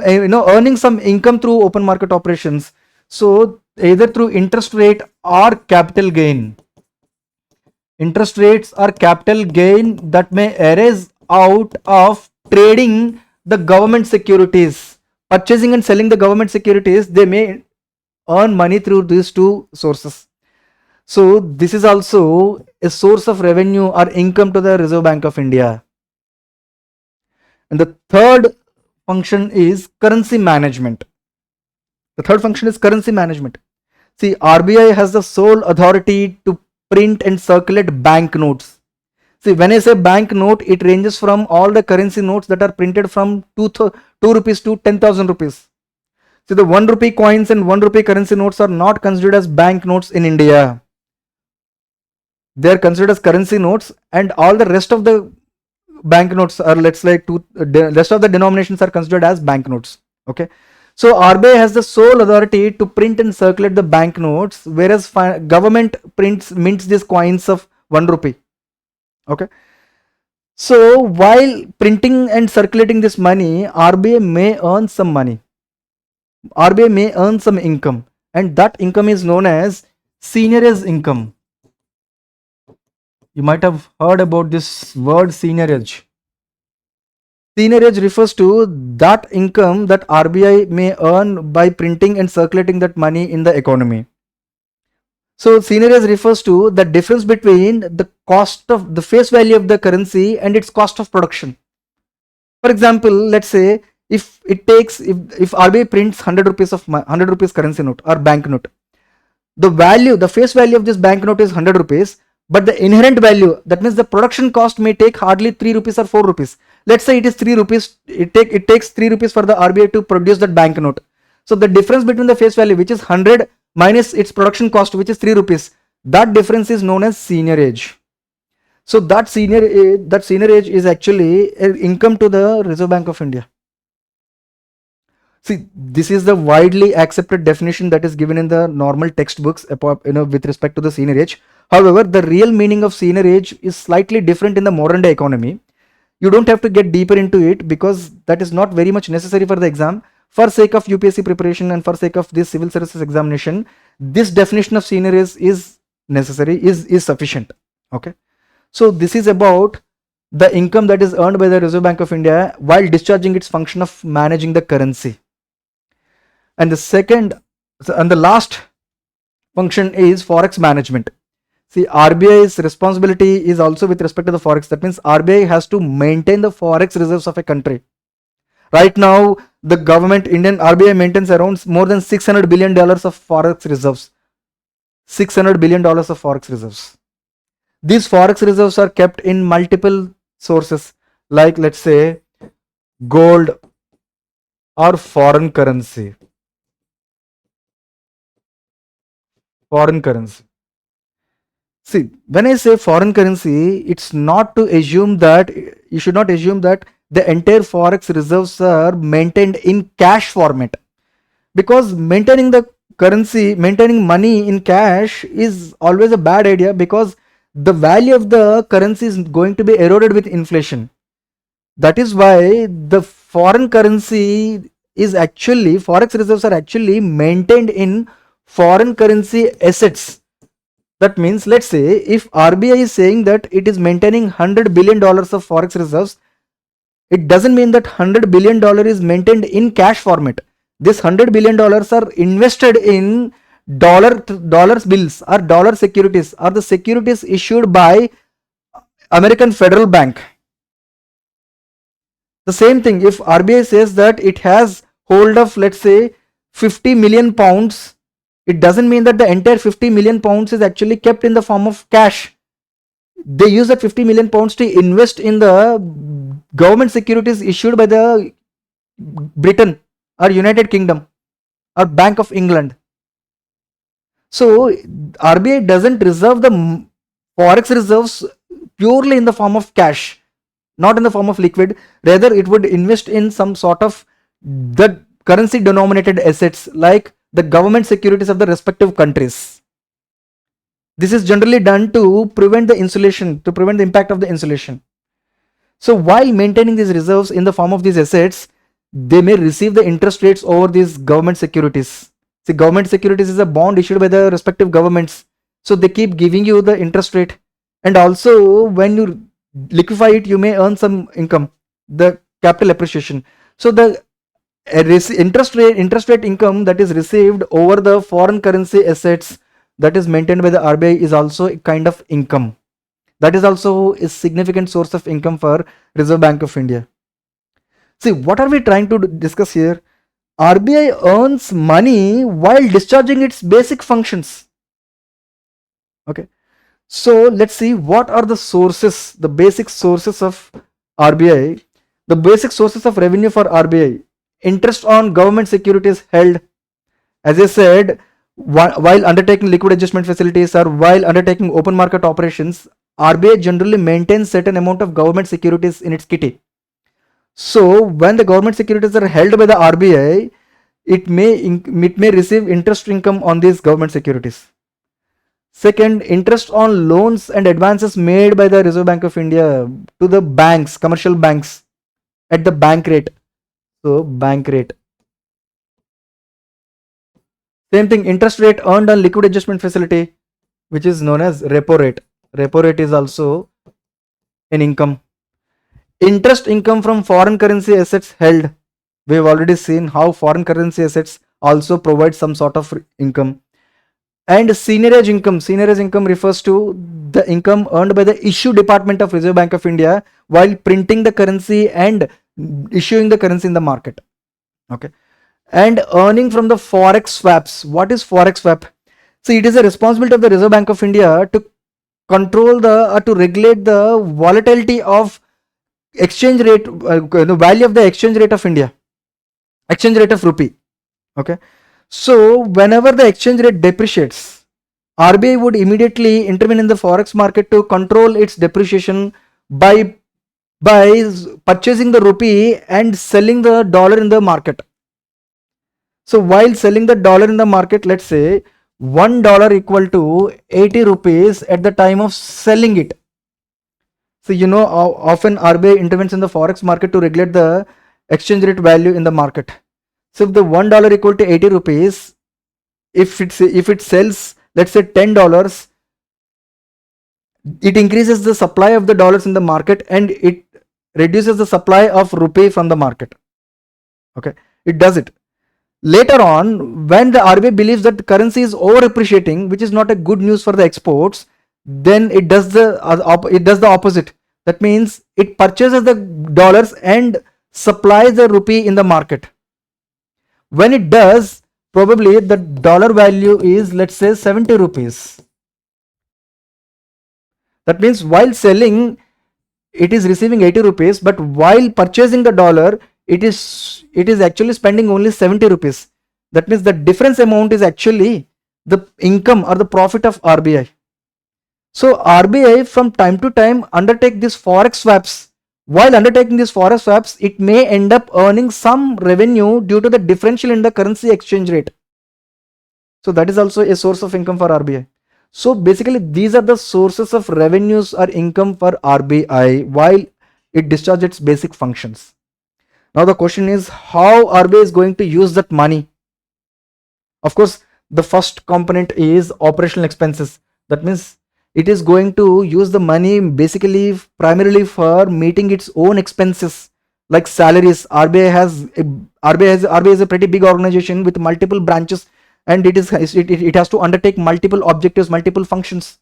earning some income through open market operations. So either through interest rate or capital gain. Interest rates or capital gain that may arise out of trading the government securities. Purchasing and selling the government securities, they may earn money through these two sources. So this is also a source of revenue or income to the Reserve Bank of India. And the third function is currency management. The third function is currency management. See, RBI has the sole authority to print and circulate bank notes. See, when I say bank note, it ranges from all the currency notes that are printed from 2 rupees to 10,000 rupees. See, the 1 rupee coins and 1 rupee currency notes are not considered as bank notes in India. They are considered as currency notes, and all the rest of the banknotes are, let's say, rest of the denominations are considered as banknotes. Okay, So RBI has the sole authority to print and circulate the banknotes, whereas government mints these coins of 1 rupee. Okay. So while printing and circulating this money, RBI may earn some money. RBI may earn some income, and that income is known as seigniorage income. You might have heard about this word seigniorage. Seigniorage refers to that income that RBI may earn by printing and circulating that money in the economy. So seigniorage refers to the difference between the cost of the face value of the currency and its cost of production. For example, let's say if RBI prints 100 rupees of 100 rupees currency note or bank note, the face value of this banknote is 100 rupees, but the inherent value, that means the production cost, may take hardly 3 rupees or 4 rupees. Let's say it is 3 rupees, it takes 3 rupees for the RBI to produce that banknote. So the difference between the face value, which is 100, minus its production cost, which is 3 rupees, that difference is known as seigniorage. So that seigniorage is actually an income to the Reserve Bank of India. See, this is the widely accepted definition that is given in the normal textbooks, with respect to the seigniorage. However, the real meaning of seigniorage is slightly different in the modern day economy. You don't have to get deeper into it because that is not very much necessary for the exam. For sake of UPSC preparation and for sake of this civil services examination, this definition of seigniorage is necessary, is sufficient. Okay. So this is about the income that is earned by the Reserve Bank of India while discharging its function of managing the currency. And the last function is forex management. See, RBI's responsibility is also with respect to the forex. That means RBI has to maintain the forex reserves of a country. Right now, the government, Indian RBI, maintains around more than $600 billion of forex reserves. $600 billion of forex reserves. These forex reserves are kept in multiple sources, like let's say gold or foreign currency. Foreign currency. See, when I say foreign currency, it's not to assume that, you should not assume that the entire forex reserves are maintained in cash format, because maintaining money in cash is always a bad idea, because the value of the currency is going to be eroded with inflation. That is why the forex reserves are actually maintained in foreign currency assets. That means, let's say if RBI is saying that it is maintaining $100 billion of forex reserves, it doesn't mean that $100 billion is maintained in cash format. This $100 billion are invested in dollars bills or dollar securities, or the securities issued by American Federal Bank. The same thing, if RBI says that it has hold of, let's say, 50 million pounds, it doesn't mean that the entire 50 million pounds is actually kept in the form of cash. They use that 50 million pounds to invest in the government securities issued by the Britain or United Kingdom or Bank of England. So RBI doesn't reserve the forex reserves purely in the form of cash, not in the form of liquid. Rather, it would invest in some sort of the currency denominated assets, like the government securities of the respective countries. This is generally done to prevent the impact of the insulation. So while maintaining these reserves in the form of these assets, they may receive the interest rates over these government securities. See, government securities is a bond issued by the respective governments, so they keep giving you the interest rate, and also when you liquefy it, you may earn some income, the capital appreciation. So the interest rate income that is received over the foreign currency assets that is maintained by the RBI is also a kind of income. That is also a significant source of income for Reserve Bank of India. See, what are we trying to discuss here? RBI earns money while discharging its basic functions. Okay. So let's see what are the basic sources of RBI. The basic sources of revenue for RBI: interest on government securities held. As I said, while undertaking liquid adjustment facilities or while undertaking open market operations, RBI generally maintains certain amount of government securities in its kitty. So when the government securities are held by the RBI, it may receive interest income on these government securities. Second, interest on loans and advances made by the Reserve Bank of India to the banks, commercial banks, at the bank rate. So bank rate. Same thing, interest rate earned on liquid adjustment facility, which is known as repo rate. Repo rate is also an income. Interest income from foreign currency assets held. We have already seen how foreign currency assets also provide some sort of income. And seigniorage income refers to the income earned by the issue department of Reserve Bank of India while printing the currency and issuing the currency in the market. Okay. And earning from the forex swaps. What is forex swap? So it is a responsibility of the Reserve Bank of India to control to regulate the volatility of exchange rate, the value of the exchange rate of India, exchange rate of rupee. Okay. So whenever the exchange rate depreciates, RBI would immediately intervene in the forex market to control its depreciation by purchasing the rupee and selling the dollar in the market. So while selling the dollar in the market, let's say $1 equal to 80 rupees at the time of selling it. So often RBI intervenes in the forex market to regulate the exchange rate value in the market. So if the $1 equal to 80 rupees, if it sells, let's say $10, it increases the supply of the dollars in the market and it reduces the supply of rupee from the market. Okay, it does it. Later on, when the RBI believes that the currency is over appreciating, which is not a good news for the exports, then it does the opposite. That means it purchases the dollars and supplies the rupee in the market. When it does, probably the dollar value is, let's say, 70 rupees. That means while selling, it is receiving 80 rupees, but while purchasing the dollar, it is actually spending only 70 rupees. That means the difference amount is actually the income or the profit of RBI. So RBI from time to time undertake these forex swaps. While undertaking these forex swaps, it may end up earning some revenue due to the differential in the currency exchange rate. So that is also a source of income for RBI. So basically these are the sources of revenues or income for RBI while it discharges its basic functions. Now the question is how RBI is going to use that money. Of course, the first component is operational expenses. That means it is going to use the money basically primarily for meeting its own expenses like salaries. RBI is a pretty big organization with multiple branches and it has to undertake multiple objectives, multiple functions.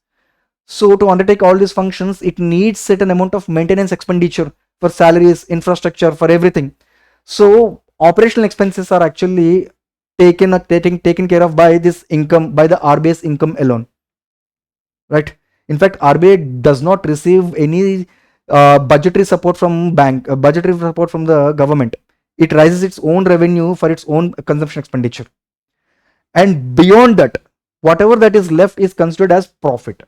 So to undertake all these functions, it needs certain amount of maintenance expenditure for salaries, infrastructure, for everything. So operational expenses are actually taken care of by this income, by the RBI's income alone, right? In fact, RBI does not receive any budgetary support from the government. It raises its own revenue for its own consumption expenditure, and beyond that, whatever that is left is considered as profit,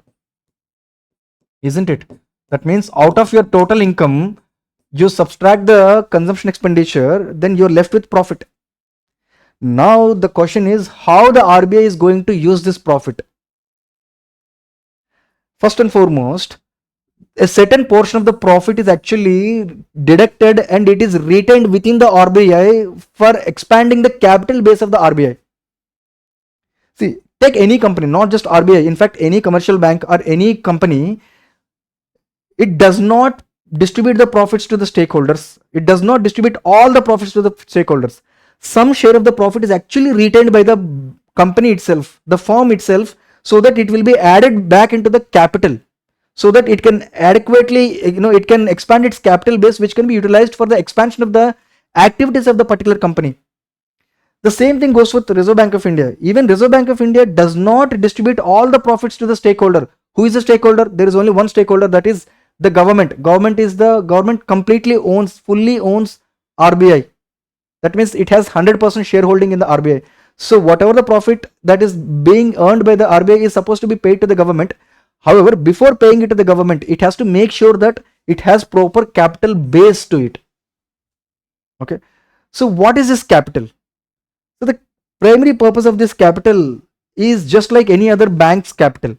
isn't it? That means out of your total income, you subtract the consumption expenditure, then you're left with profit. Now the question is how the RBI is going to use this profit. First and foremost, a certain portion of the profit is actually deducted and it is retained within the RBI for expanding the capital base of the RBI. See, take any company, not just RBI, in fact any commercial bank or any company, it does not distribute the profits to the stakeholders. It does not distribute all the profits to the stakeholders. Some share of the profit is actually retained by the company itself, the firm itself, so that it will be added back into the capital, so that it can adequately, it can expand its capital base, which can be utilized for the expansion of the activities of the particular company. The same thing goes with the Reserve Bank of India. Even Reserve Bank of India does not distribute all the profits to the stakeholder. Who is the stakeholder? There is only one stakeholder, that is the government. Government completely fully owns RBI. That means it has 100% shareholding in the RBI. So whatever the profit that is being earned by the RBI is supposed to be paid to the government. However, before paying it to the government, it has to make sure that it has proper capital base to it. Okay. So what is this capital? So the primary purpose of this capital is just like any other bank's capital.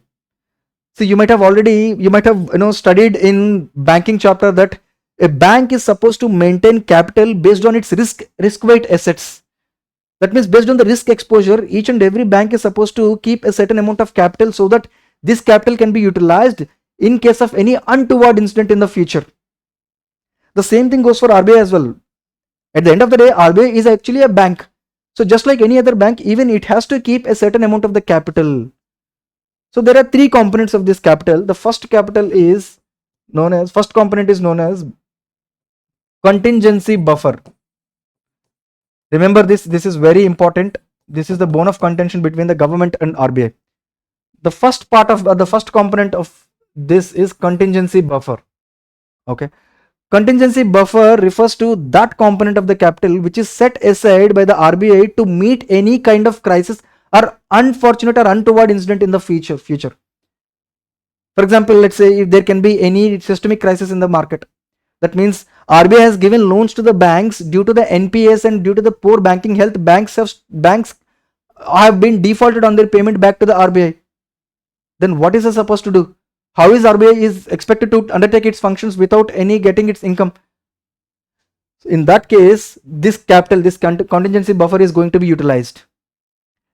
So you might have studied in banking chapter that a bank is supposed to maintain capital based on its risk weight assets. That means based on the risk exposure, each and every bank is supposed to keep a certain amount of capital so that this capital can be utilized in case of any untoward incident in the future. The same thing goes for RBI as well. At the end of the day, RBI is actually a bank. So just like any other bank, even it has to keep a certain amount of the capital. So there are three components of this capital. The first component is known as contingency buffer. Remember this is very important. This is the bone of contention between the government and RBI. The first component of this is contingency buffer. Okay. Contingency buffer refers to that component of the capital which is set aside by the RBI to meet any kind of crisis or unfortunate or untoward incident in the future. For example, let's say if there can be any systemic crisis in the market, that means RBI has given loans to the banks due to the NPAs and due to the poor banking health. Banks have been defaulted on their payment back to the RBI. Then what is it supposed to do? How is RBI is expected to undertake its functions without any getting its income? In that case, this contingency buffer is going to be utilized.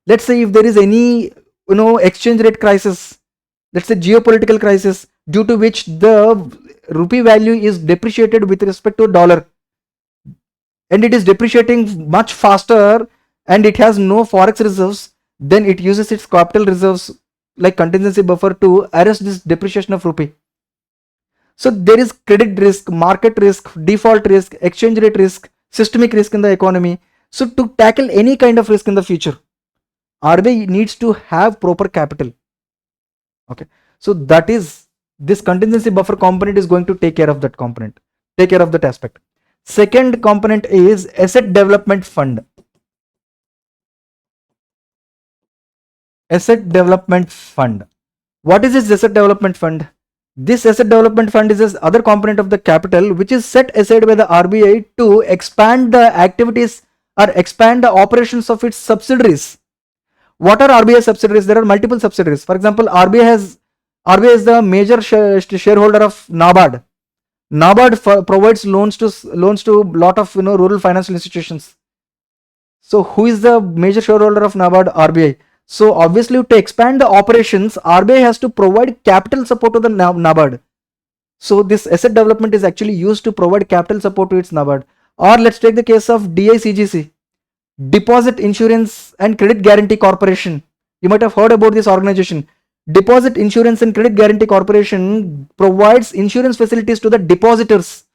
Let's say if there is any exchange rate crisis, let's say geopolitical crisis, due to which the rupee value is depreciated with respect to dollar, and it is depreciating much faster and it has no forex reserves, then it uses its capital reserves like contingency buffer to arrest this depreciation of rupee. So there is credit risk, market risk, default risk, exchange rate risk, systemic risk in the economy. So to tackle any kind of risk in the future, RBI needs to have proper capital. Okay, so that is this contingency buffer component is going to take care of that aspect. Second component is asset development fund. Asset development fund. What is this asset development fund? This asset development fund is this other component of the capital which is set aside by the RBI to expand the activities or expand the operations of its subsidiaries. What are RBI subsidiaries? There are multiple subsidiaries. For example, RBI is the major shareholder of NABARD. NABARD provides loans to lot of rural financial institutions. So who is the major shareholder of NABARD? RBI. So obviously to expand the operations, RBI has to provide capital support to the NABARD. So this asset development is actually used to provide capital support to its NABARD. Or let's take the case of DICGC, Deposit Insurance and Credit Guarantee Corporation. You might have heard about this organization. Deposit Insurance and Credit Guarantee Corporation provides insurance facilities to the depositors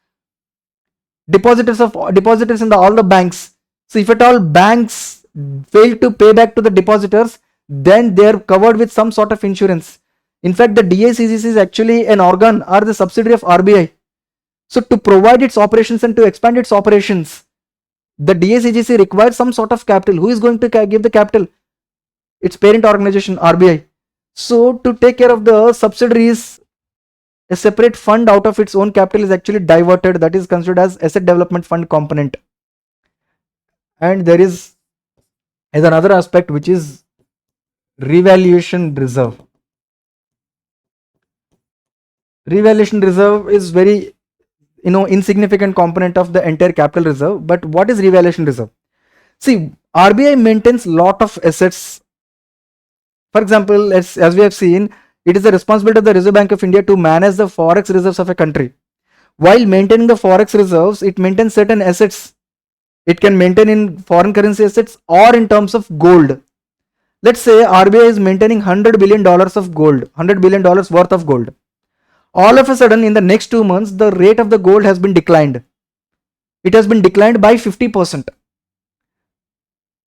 in all the banks. So if at all banks fail to pay back to the depositors, then they are covered with some sort of insurance. In fact, the DICGC is actually an organ or the subsidiary of RBI. So to provide its operations and to expand its operations, the DICGC requires some sort of capital. Who is going to give the capital? Its parent organization, RBI. So to take care of the subsidiaries, a separate fund out of its own capital is actually diverted. That is considered as asset development fund component. And there is another aspect which is revaluation reserve. Revaluation reserve is very insignificant component of the entire capital reserve. But what is revaluation reserve? See, RBI maintains lot of assets. For example, as we have seen, it is the responsibility of the Reserve Bank of India to manage the forex reserves of a country. While maintaining the forex reserves, it maintains certain assets. It can maintain in foreign currency assets or in terms of gold. Let's say RBI is maintaining $100 billion of gold, $100 billion worth of gold. All of a sudden, in the next 2 months, the rate of the gold has been declined. It has been declined by 50%.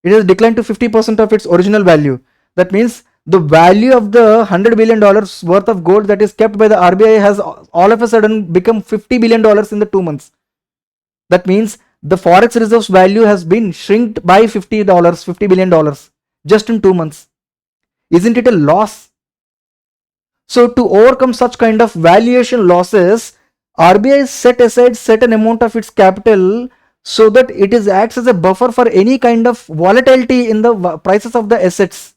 It has declined to 50% of its original value. That means the value of the $100 billion worth of gold that is kept by the RBI has all of a sudden become $50 billion in the 2 months. That means the forex reserves value has been shrinked by $50 billion just in 2 months. Isn't it a loss? So to overcome such kind of valuation losses, RBI set aside certain amount of its capital so that it is acts as a buffer for any kind of volatility in the prices of the assets.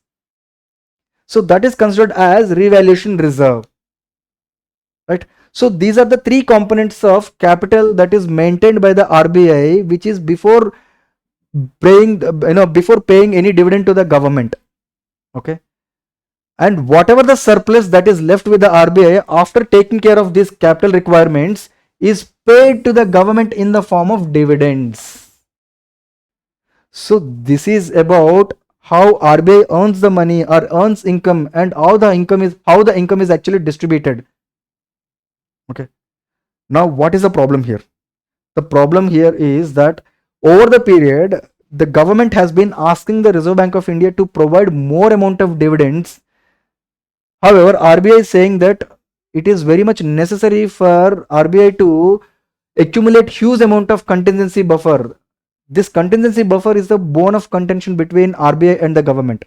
So that is considered as revaluation reserve, right? So these are the three components of capital that is maintained by the RBI, which is before paying, before paying any dividend to the government. Okay. And whatever the surplus that is left with the RBI after taking care of these capital requirements is paid to the government in the form of dividends. So this is about how RBI earns the money or earns income, and how the income is actually distributed. Okay. Now what is the problem here? The problem here is that over the period, the government has been asking the Reserve Bank of India to provide more amount of dividends. However, RBI is saying that it is very much necessary for RBI to accumulate huge amount of contingency buffer. This contingency buffer is the bone of contention between RBI and the government.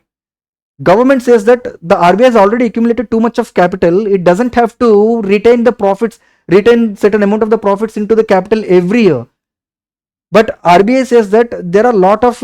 Government says that the RBI has already accumulated too much of capital. It doesn't have to retain the profits, retain certain amount of the profits into the capital every year. But RBI says that there are a lot of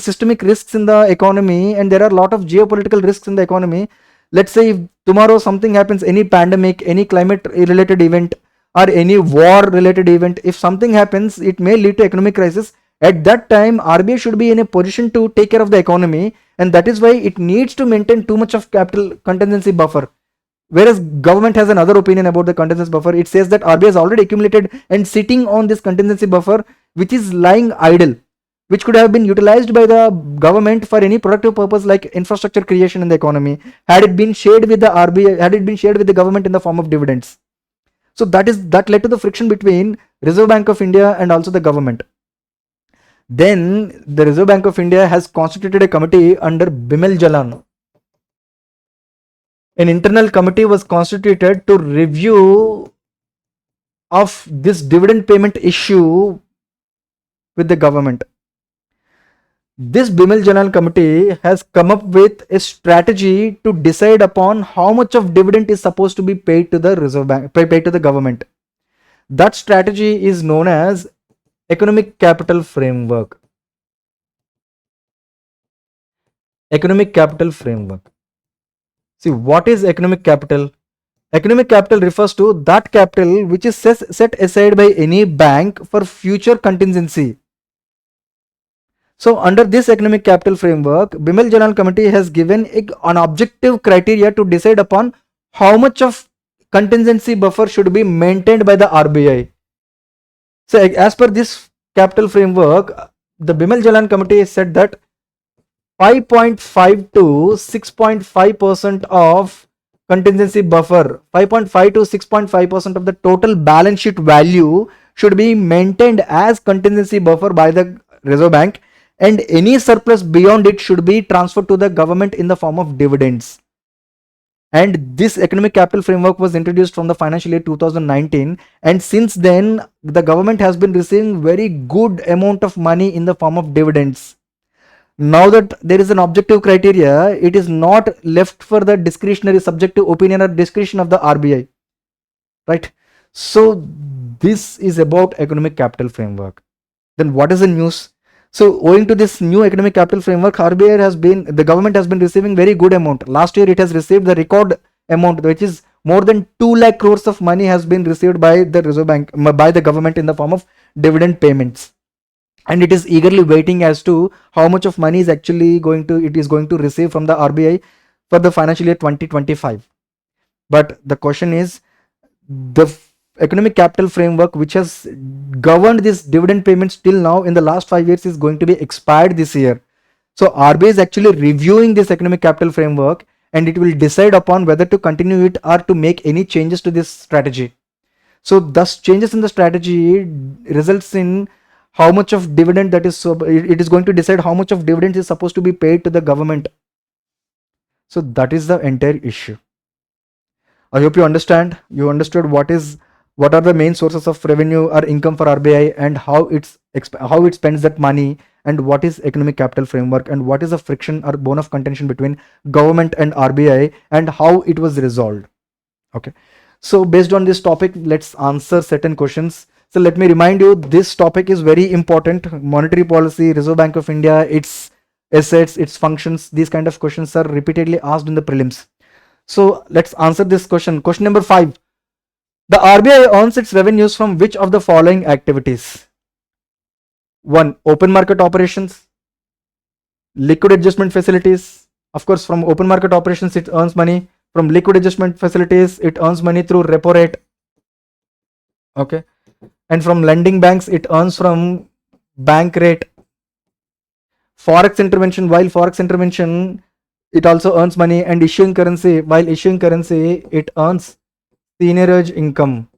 systemic risks in the economy, and there are a lot of geopolitical risks in the economy. Let's say if tomorrow something happens, any pandemic, any climate related event, or any war related event, if something happens, it may lead to economic crisis. At that time, RBI should be in a position to take care of the economy, and that is why it needs to maintain too much of capital contingency buffer. Whereas government has another opinion about the contingency buffer. It says that RBI has already accumulated and sitting on this contingency buffer, which is lying idle, which could have been utilized by the government for any productive purpose like infrastructure creation in the economy, had it been shared with the RBI, had it been shared with the government in the form of dividends. So that led to the friction between Reserve Bank of India and also the government. Then the Reserve Bank of India has constituted a committee under Bimal Jalan. An internal committee was constituted to review of this dividend payment issue with the government. This Bimal Jalan committee has come up with a strategy to decide upon how much of dividend is supposed to be paid to the Reserve Bank, paid to the government. That strategy is known as Economic Capital Framework. Economic Capital Framework. See, what is economic capital? Economic capital refers to that capital which is set aside by any bank for future contingency. So under this economic capital framework, Bimal Jalan committee has given an objective criteria to decide upon how much of contingency buffer should be maintained by the RBI. So as per this capital framework, the Bimal Jalan committee said that 5.5 to 6.5% of contingency buffer, 5.5 to 6.5% of the total balance sheet value should be maintained as contingency buffer by the Reserve Bank, and any surplus beyond it should be transferred to the government in the form of dividends. And this economic capital framework was introduced from the financial year 2019, and since then the government has been receiving very good amount of money in the form of dividends. Now that there is an objective criteria, it is not left for the discretionary subjective opinion or discretion of the RBI, right? So this is about economic capital framework. Then what is the news? So owing to this new economic capital framework, the government has been receiving very good amount. Last year it has received the record amount, which is more than 2 lakh crores of money has been received by the Reserve Bank, by the government in the form of dividend payments. And it is eagerly waiting as to how much of money is actually going to receive from the RBI for the financial year 2025. But the question is, the economic capital framework which has governed this dividend payments till now in the last 5 years is going to be expired this year. So RBI is actually reviewing this economic capital framework, and it will decide upon whether to continue it or to make any changes to this strategy. So thus changes in the strategy results in how much of dividend it is going to decide how much of dividends is supposed to be paid to the government. So that is the entire issue. I hope you understood what are the main sources of revenue or income for RBI, and how it spends that money, and what is economic capital framework, and what is the friction or bone of contention between government and RBI, and how it was resolved. Okay. So based on this topic, let's answer certain questions. So let me remind you, this topic is very important. Monetary policy, Reserve Bank of India, its assets, its functions, these kind of questions are repeatedly asked in the prelims. So let's answer this question. Question number 5. The RBI earns its revenues from which of the following activities? 1. Open market operations, liquid adjustment facilities. Of course, from open market operations, it earns money. From liquid adjustment facilities, it earns money through repo rate. Okay. And from lending banks, it earns from bank rate. Forex intervention, while forex intervention, it also earns money. And issuing currency, while issuing currency, it earns seigniorage income.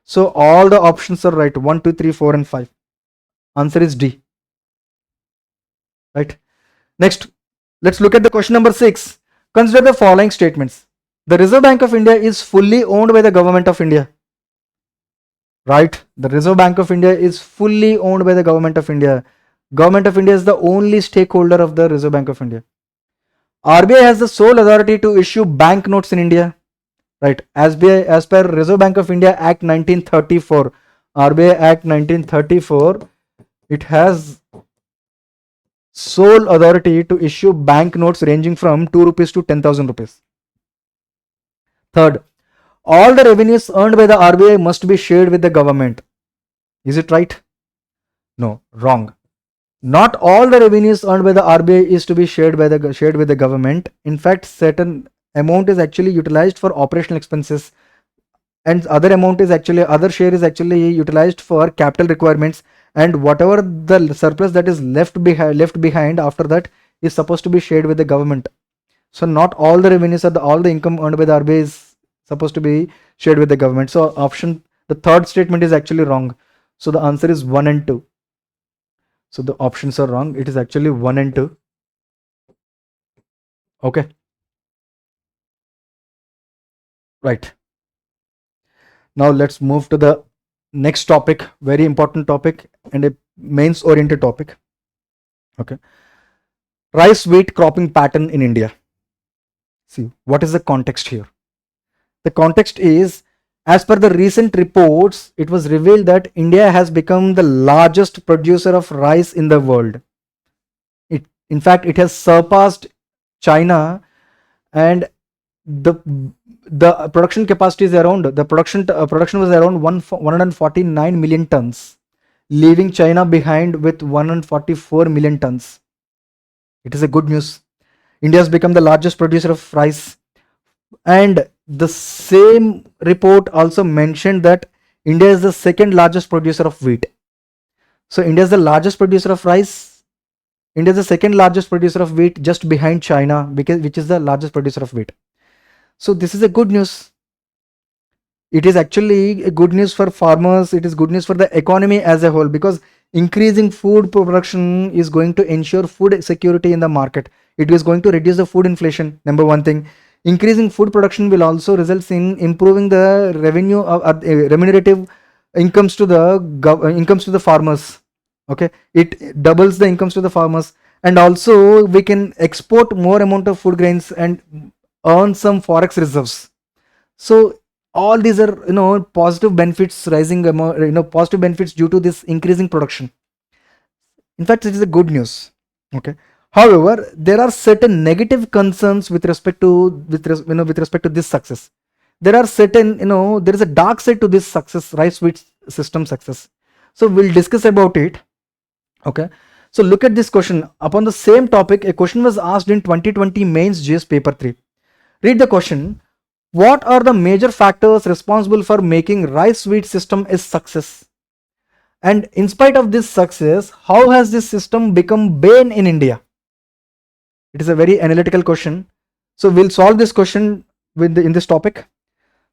So all the options are right. 1, 2, 3, 4 and 5. Answer is D. Right. Next, let's look at the question number 6. Consider the following statements. The Reserve Bank of India is fully owned by the Government of India. Right. The Reserve Bank of India is fully owned by the Government of India. Government of India is the only stakeholder of the Reserve Bank of India. RBI has the sole authority to issue banknotes in India. Right. As per Reserve Bank of India Act 1934, RBI Act 1934, it has sole authority to issue banknotes ranging from 2 rupees to 10,000 rupees. Third, all the revenues earned by the RBI must be shared with the government. Is it right? No, wrong. Not all the revenues earned by the RBI is to be shared with the government. In fact, certain amount is actually utilized for operational expenses, and other share is actually utilized for capital requirements, and whatever the surplus that is left behind after that is supposed to be shared with the government. So not all the revenues or all the income earned by the RBI is supposed to be shared with the government. So the third statement is actually wrong. So the answer is 1 and 2. So the options are wrong. It is actually 1 and 2. Okay. Right. Now let's move to the next topic. Very important topic and a mains oriented topic. Okay. Rice wheat cropping pattern in India. See, what is the context here? The context is, as per the recent reports, it was revealed that India has become the largest producer of rice in the world. In fact, it has surpassed China, and the production capacity is around, the production was around 149 million tons, leaving China behind with 144 million tons. It is a good news. India has become the largest producer of rice, and the same report also mentioned that India is the second largest producer of wheat. So India is the largest producer of rice. India is the second largest producer of wheat, just behind China, which is the largest producer of wheat. So this is a good news. It is actually a good news for farmers. It is good news for the economy as a whole, because increasing food production is going to ensure food security in the market. It is going to reduce the food inflation. Number one thing. Increasing food production will also result in improving the revenue remunerative incomes to the farmers. Okay, it doubles the incomes to the farmers, and also we can export more amount of food grains and earn some forex reserves. So all these are positive benefits, positive benefits due to this increasing production. In fact, it is a good news. Okay. However, there are certain negative concerns with respect to this success. There are certain, there is a dark side to this success, rice wheat system success. So we'll discuss about it. Okay. So look at this question. Upon the same topic, a question was asked in 2020 mains GS paper 3. Read the question. What are the major factors responsible for making rice wheat system a success? And in spite of this success, how has this system become bane in India? It is a very analytical question. So we'll solve this question in this topic.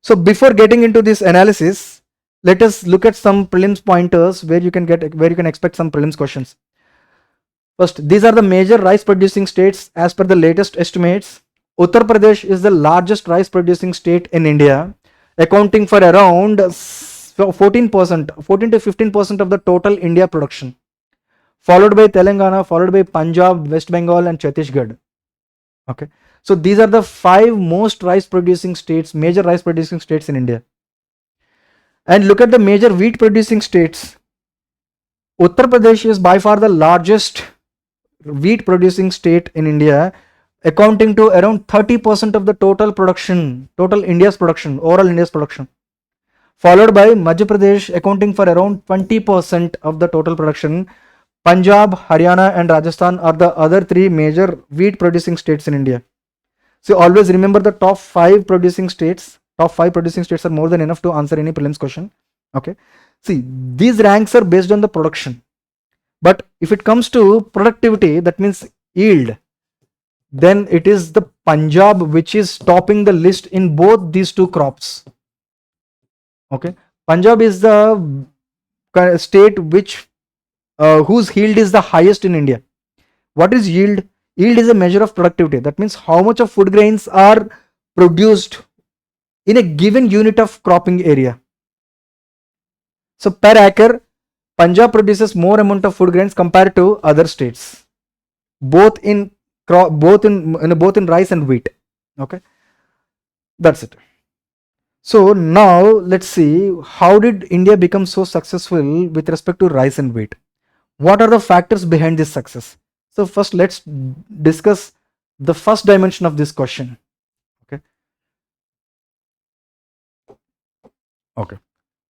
So before getting into this analysis, let us look at some prelims pointers where you can expect some prelims questions. First, these are the major rice producing states as per the latest estimates. Uttar Pradesh is the largest rice producing state in India, accounting for around 14 to 15% of the total India production, followed by Telangana, followed by Punjab, West Bengal and Chhattisgarh. Okay, so these are the 5 most rice producing states, major rice producing states in India. And look at the major wheat producing states. Uttar Pradesh is by far the largest wheat producing state in India, accounting to around 30% of the total production, total India's production, overall India's production. Followed by Madhya Pradesh, accounting for around 20% of the total production. Punjab, Haryana, and Rajasthan are the other three major wheat producing states in India. So always remember the top 5 producing states. Top 5 producing states are more than enough to answer any prelims question. Okay. See, these ranks are based on the production. But if it comes to productivity, that means yield, then it is the Punjab which is topping the list in both these two crops. Okay. Punjab is the state which whose yield is the highest in India. What is yield? Yield is a measure of productivity. That means how much of food grains are produced in a given unit of cropping area. So per acre, Punjab produces more amount of food grains compared to other states, both in both in rice and wheat. Okay, that's it. So now let's see, how did India become so successful with respect to rice and wheat? What are the factors behind this success? So first let's discuss the first dimension of this question. Okay.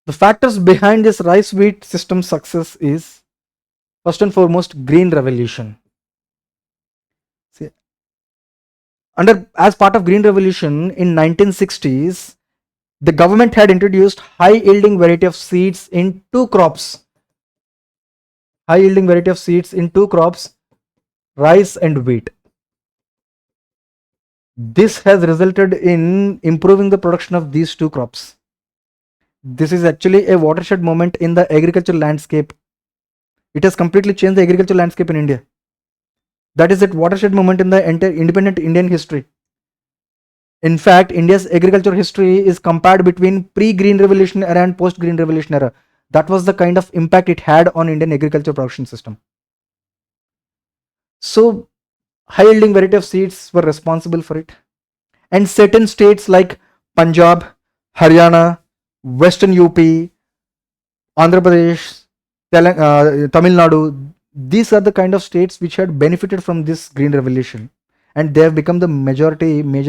The factors behind this rice wheat system success is first and foremost green revolution. See, as part of green revolution in 1960s, the government had introduced high yielding variety of seeds in two crops. High yielding variety of seeds in two crops, rice and wheat. This has resulted in improving the production of these two crops. This is actually a watershed moment in the agricultural landscape. It has completely changed the agricultural landscape in India. That is a watershed moment in the entire independent Indian history. In fact, India's agricultural history is compared between pre-green revolution era and post-green revolution era. That was the kind of impact it had on Indian agriculture production system. So high yielding variety of seeds were responsible for it. And certain states like Punjab, Haryana, Western UP, Andhra Pradesh, Tamil Nadu, these are the kind of states which had benefited from this green revolution, and they have become the major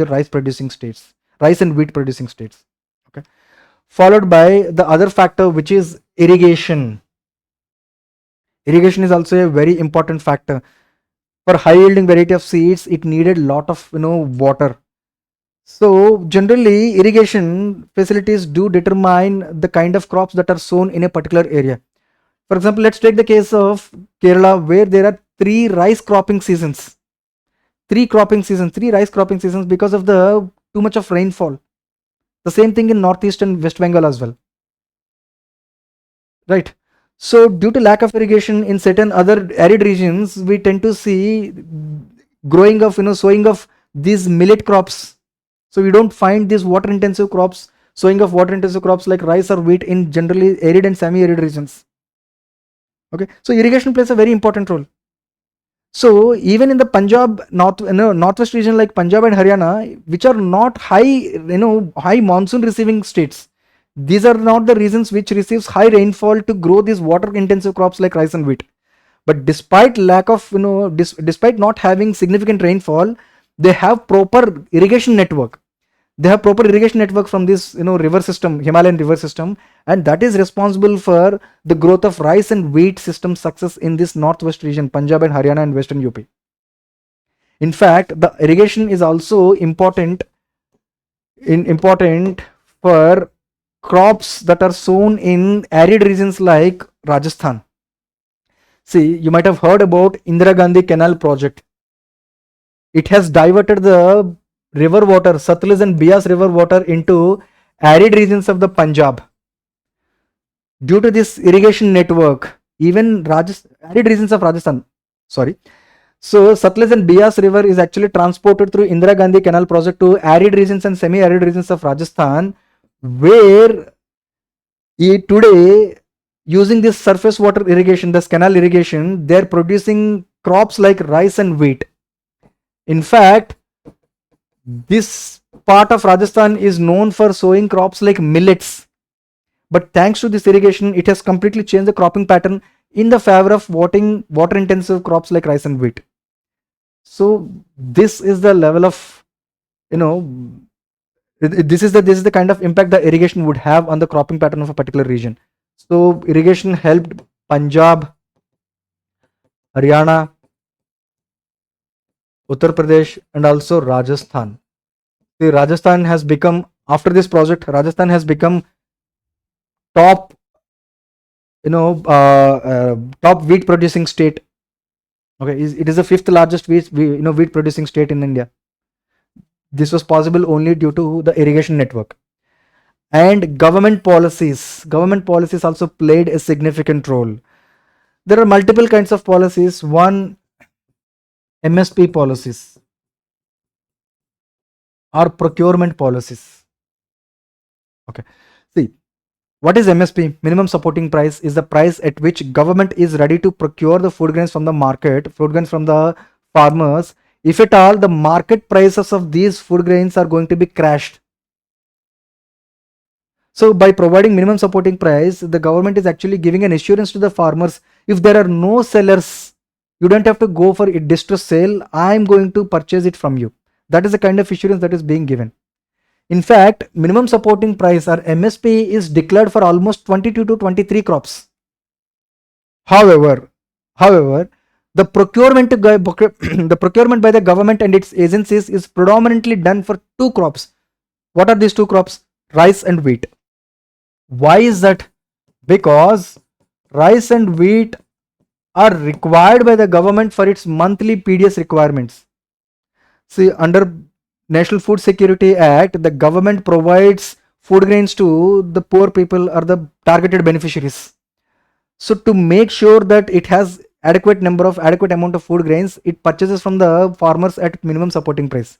rice producing states, rice and wheat producing states. Okay, followed by the other factor, which is irrigation. Irrigation is also a very important factor. For high yielding variety of seeds, it needed lot of water. So generally irrigation facilities do determine the kind of crops that are sown in a particular area. For example, let's take the case of Kerala, where there are three rice cropping seasons. Three rice cropping seasons because of the too much of rainfall. The same thing in Northeast and West Bengal as well. Right. So due to lack of irrigation in certain other arid regions, we tend to see growing of, sowing of these millet crops. So we don't find these water intensive crops, sowing of water intensive crops like rice or wheat in generally arid and semi-arid regions. Okay, so irrigation plays a very important role. So even in the Punjab northwest region like Punjab and Haryana, which are not high monsoon receiving states, these are not the regions which receives high rainfall to grow these water intensive crops like rice and wheat. But despite lack of despite not having significant rainfall, they have proper irrigation network. They have proper irrigation network from this river system, Himalayan river system, and that is responsible for the growth of rice and wheat system success in this northwest region, Punjab and Haryana and Western UP. In fact, the irrigation is also important for crops that are sown in arid regions like Rajasthan. See, you might have heard about Indira Gandhi Canal project. It has diverted the river water, Satluj and Beas river water, into arid regions of the Punjab. Due to this irrigation network, even arid regions of Rajasthan, so Satluj and Beas river is actually transported through Indira Gandhi Canal project to arid regions and semi-arid regions of Rajasthan, where today, using this surface water irrigation, this canal irrigation, they are producing crops like rice and wheat. In fact, this part of Rajasthan is known for sowing crops like millets. But thanks to this irrigation, it has completely changed the cropping pattern in the favor of water intensive crops like rice and wheat. So this is the level of, you know, this is the kind of impact the irrigation would have on the cropping pattern of a particular region. So irrigation helped Punjab, Haryana, Uttar Pradesh, and also Rajasthan. See, Rajasthan has become, after this project, Rajasthan has become top, top wheat producing state. Okay, it is the fifth largest wheat producing state in India. This was possible only due to the irrigation network. And government policies also played a significant role. There are multiple kinds of policies. One, MSP policies or procurement policies. Okay, see, what is MSP? Minimum supporting price is the price at which government is ready to procure the food grains from the market, food grains from the farmers, if at all the market prices of these food grains are going to be crashed. So by providing minimum supporting price, the government is actually giving an assurance to the farmers. If there are no sellers, you don't have to go for a distress sale. I'm going to purchase it from you. That is the kind of assurance that is being given. In fact, minimum supporting price or MSP is declared for almost 22 to 23 crops. However, the procurement by the government and its agencies is predominantly done for two crops. What are these two crops? Rice and wheat. Why is that? Because rice and wheat are required by the government for its monthly PDS requirements. See, under National Food Security Act, the government provides food grains to the poor people or the targeted beneficiaries. So to make sure that it has adequate amount of food grains, it purchases from the farmers at minimum supporting price.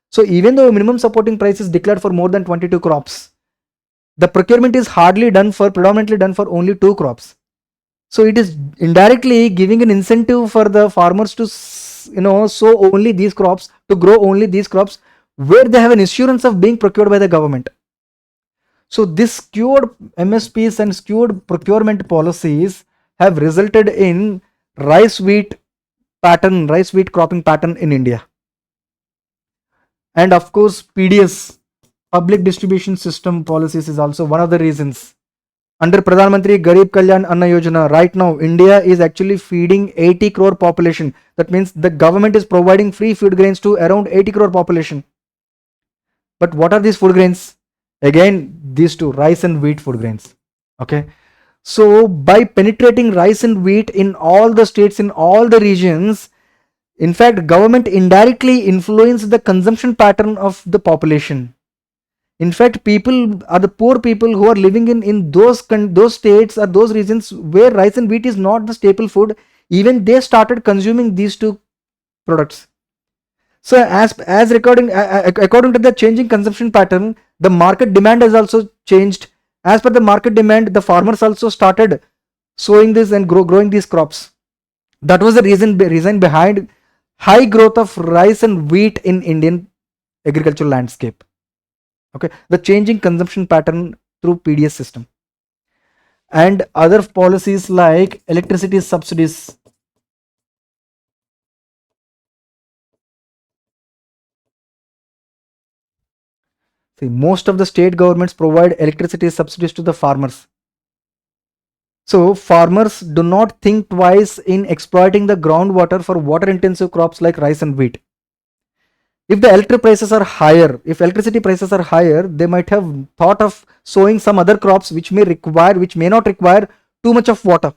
So even though minimum supporting price is declared for more than 22 crops, the procurement is predominantly done for only two crops. So it is indirectly giving an incentive for the farmers to sow only these crops, to grow only these crops where they have an assurance of being procured by the government. So this skewed MSPs and skewed procurement policies have resulted in rice wheat cropping pattern in India. And of course, PDS, public distribution system policies, is also one of the reasons. Under Pradhan Mantri Garib Kalyan Anna Yojana, right now India is actually feeding 80 crore population. That means the government is providing free food grains to around 80 crore population. But what are these food grains? Again, these two, rice and wheat food grains. Okay, so by penetrating rice and wheat in all the states, in all the regions, in fact, government indirectly influenced the consumption pattern of the population. In fact, the poor people who are living in those states or those regions where rice and wheat is not the staple food, even they started consuming these two products. So according to the changing consumption pattern, the market demand has also changed. As per the market demand, the farmers also started sowing this and growing these crops. That was the reason behind high growth of rice and wheat in Indian agricultural landscape. Okay, the changing consumption pattern through PDS system and other policies like electricity subsidies. See, most of the state governments provide electricity subsidies to the farmers. So farmers do not think twice in exploiting the groundwater for water intensive crops like rice and wheat. If the electricity prices are higher, they might have thought of sowing some other crops which may not require too much of water.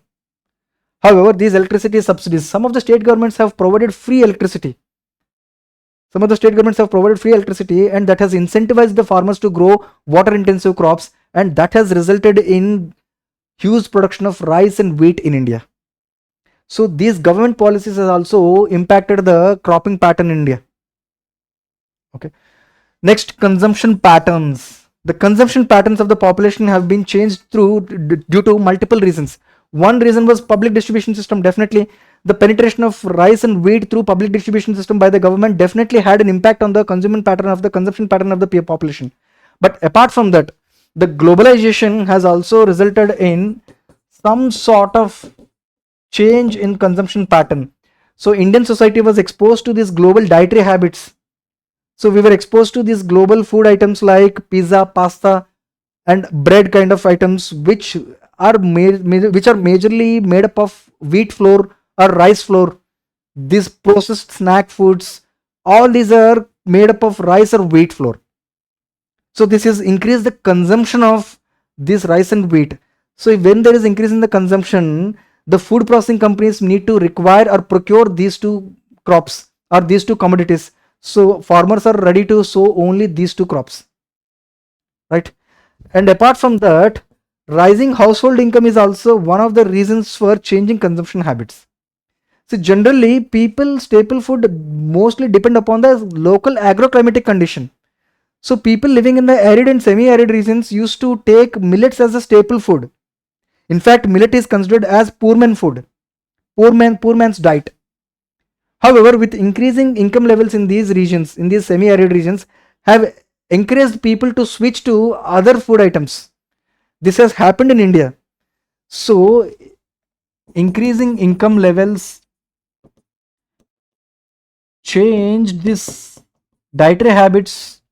However, these electricity subsidies, some of the state governments have provided free electricity. And that has incentivized the farmers to grow water intensive crops, and that has resulted in huge production of rice and wheat in India. So these government policies has also impacted the cropping pattern in India. Okay. Next, consumption patterns. The consumption patterns of the population have been changed due to multiple reasons. One reason was public distribution system. Definitely, the penetration of rice and wheat through public distribution system by the government definitely had an impact on the consumption pattern of the population. But apart from that, the globalization has also resulted in some sort of change in consumption pattern. So Indian society was exposed to these global dietary habits. So we were exposed to these global food items like pizza, pasta, and bread kind of items, which are majorly made up of wheat flour or rice flour. These processed snack foods, all these are made up of rice or wheat flour. So this has increased the consumption of this rice and wheat. So when there is increase in the consumption, the food processing companies need to require or procure these two crops or these two commodities. So farmers are ready to sow only these two crops, right? And apart from that, rising household income is also one of the reasons for changing consumption habits. So generally, people staple food mostly depend upon the local agroclimatic condition. So people living in the arid and semi-arid regions used to take millets as a staple food. In fact, millet is considered as poor man food, poor man's diet. However, with increasing income levels in these regions, in these semi-arid regions, have encouraged people to switch to other food items. This has happened in India. So increasing income levels changed this dietary habits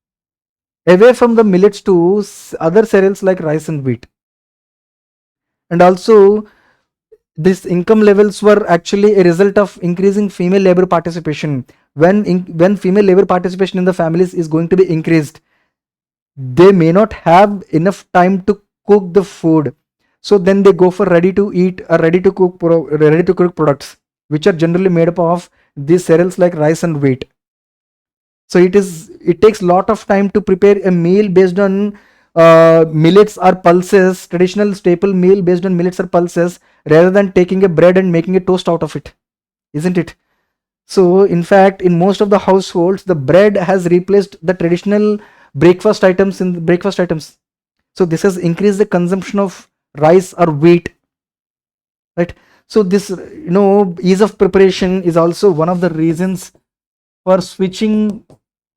away from the millets to other cereals like rice and wheat. And also, these income levels were actually a result of increasing female labor participation. When female labor participation in the families is going to be increased, they may not have enough time to cook the food, so then they go for ready to eat or ready to cook products, which are generally made up of these cereals like rice and wheat. So it takes lot of time to prepare a meal based on millets or pulses, traditional staple meal based on millets or pulses, rather than taking a bread and making a toast out of it, isn't it? So in fact, in most of the households, the bread has replaced the traditional breakfast items. So this has increased the consumption of rice or wheat, right? So this, ease of preparation is also one of the reasons for switching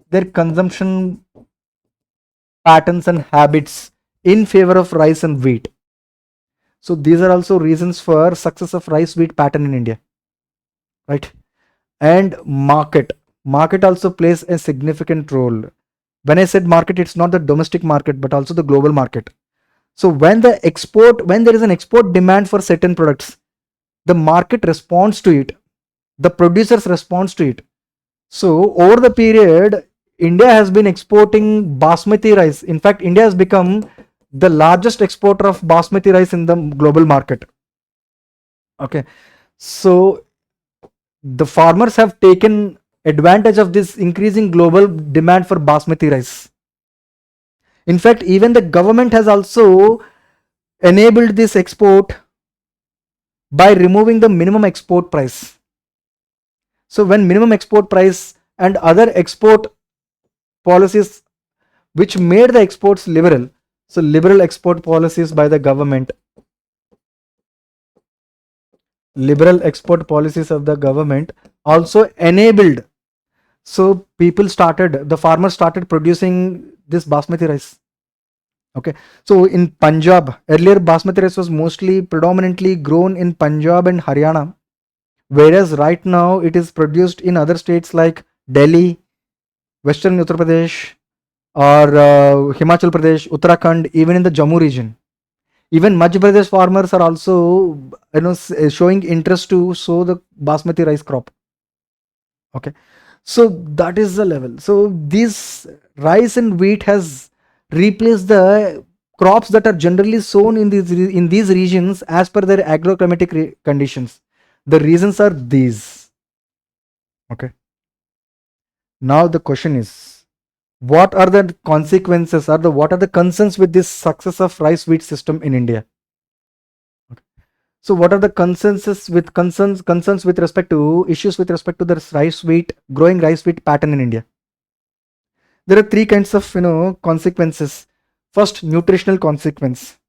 their consumption patterns and habits in favor of rice and wheat. So these are also reasons for success of rice wheat pattern in India, right? And market also plays a significant role. When I said market, it's not the domestic market but also the global market. So when there is an export demand for certain products, the market responds to it, the producers responds to it. So over the period, India has been exporting basmati rice. In fact, India has become the largest exporter of basmati rice in the global market. Okay, so the farmers have taken advantage of this increasing global demand for basmati rice. In fact, even the government has also enabled this export by removing the minimum export price. So when minimum export price and other export policies which made the exports liberal, so liberal export policies by the government, liberal export policies of the government also enabled, so the farmers started producing this basmati rice. Okay, so in Punjab, earlier basmati rice was predominantly grown in Punjab and Haryana, whereas right now it is produced in other states like Delhi, Western Uttar Pradesh, or Himachal Pradesh, Uttarakhand, even in the Jammu region. Even Madhya Pradesh farmers are also showing interest to sow the basmati rice crop. Okay, so that is the level. So this rice and wheat has replaced the crops that are generally sown in these regions as per their agroclimatic conditions. The reasons are these. Okay, now the question is, what are the consequences or what are the concerns with this success of rice wheat system in India? Okay. So what are the concerns with respect to issues with respect to the growing rice wheat pattern in India? There are three kinds of consequences. First, nutritional consequence.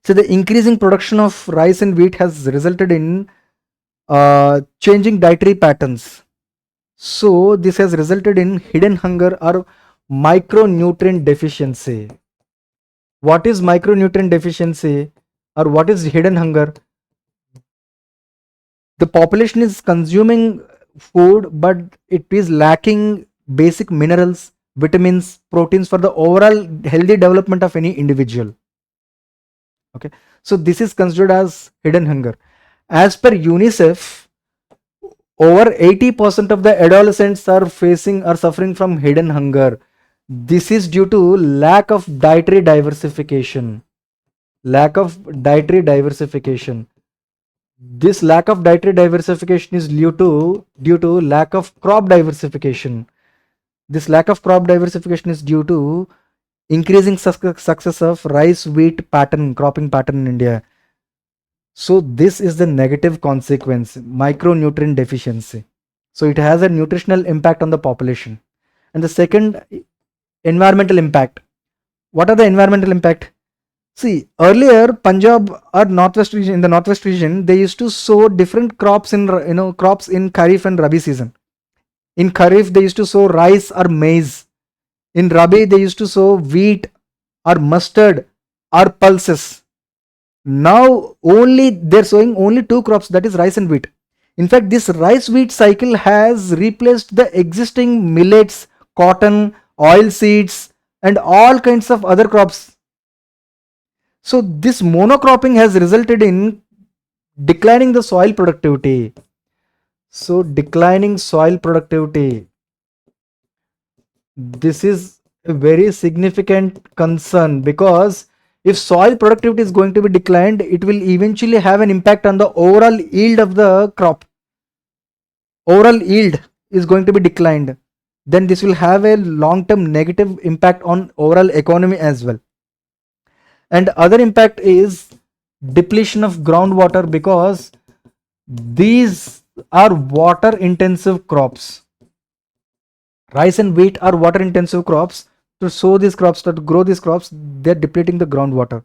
So the increasing production of rice and wheat has resulted in changing dietary patterns. So this has resulted in hidden hunger or micronutrient deficiency. What is micronutrient deficiency or what is hidden hunger? The population is consuming food, but it is lacking basic minerals, vitamins, proteins for the overall healthy development of any individual. Okay, so this is considered as hidden hunger. As per UNICEF, over 80% of the adolescents are facing or suffering from hidden hunger. This is due to lack of dietary diversification. Lack of dietary diversification. This lack of dietary diversification is due to lack of crop diversification. This lack of crop diversification is due to increasing success of rice wheat pattern cropping pattern in India. So this is the negative consequence, micronutrient deficiency. So it has a nutritional impact on the population. And the second, environmental impact. What are the environmental impact? See, earlier Punjab or northwest region, in the northwest region, they used to sow different crops in crops in Kharif and Rabi season. In Kharif, they used to sow rice or maize. In Rabi, they used to sow wheat or mustard or pulses. Now only they're sowing only two crops, that is rice and wheat. In fact, this rice wheat cycle has replaced the existing millets, cotton, oil seeds, and all kinds of other crops. So this monocropping has resulted in declining the soil productivity. So declining soil productivity, this is a very significant concern, because if soil productivity is going to be declined, it will eventually have an impact on the overall yield of the crop. Overall yield is going to be declined. Then this will have a long term negative impact on overall economy as well. And other impact is depletion of groundwater, because these are water intensive crops. Rice and wheat are water intensive crops. To sow these crops, to grow these crops, they're depleting the groundwater,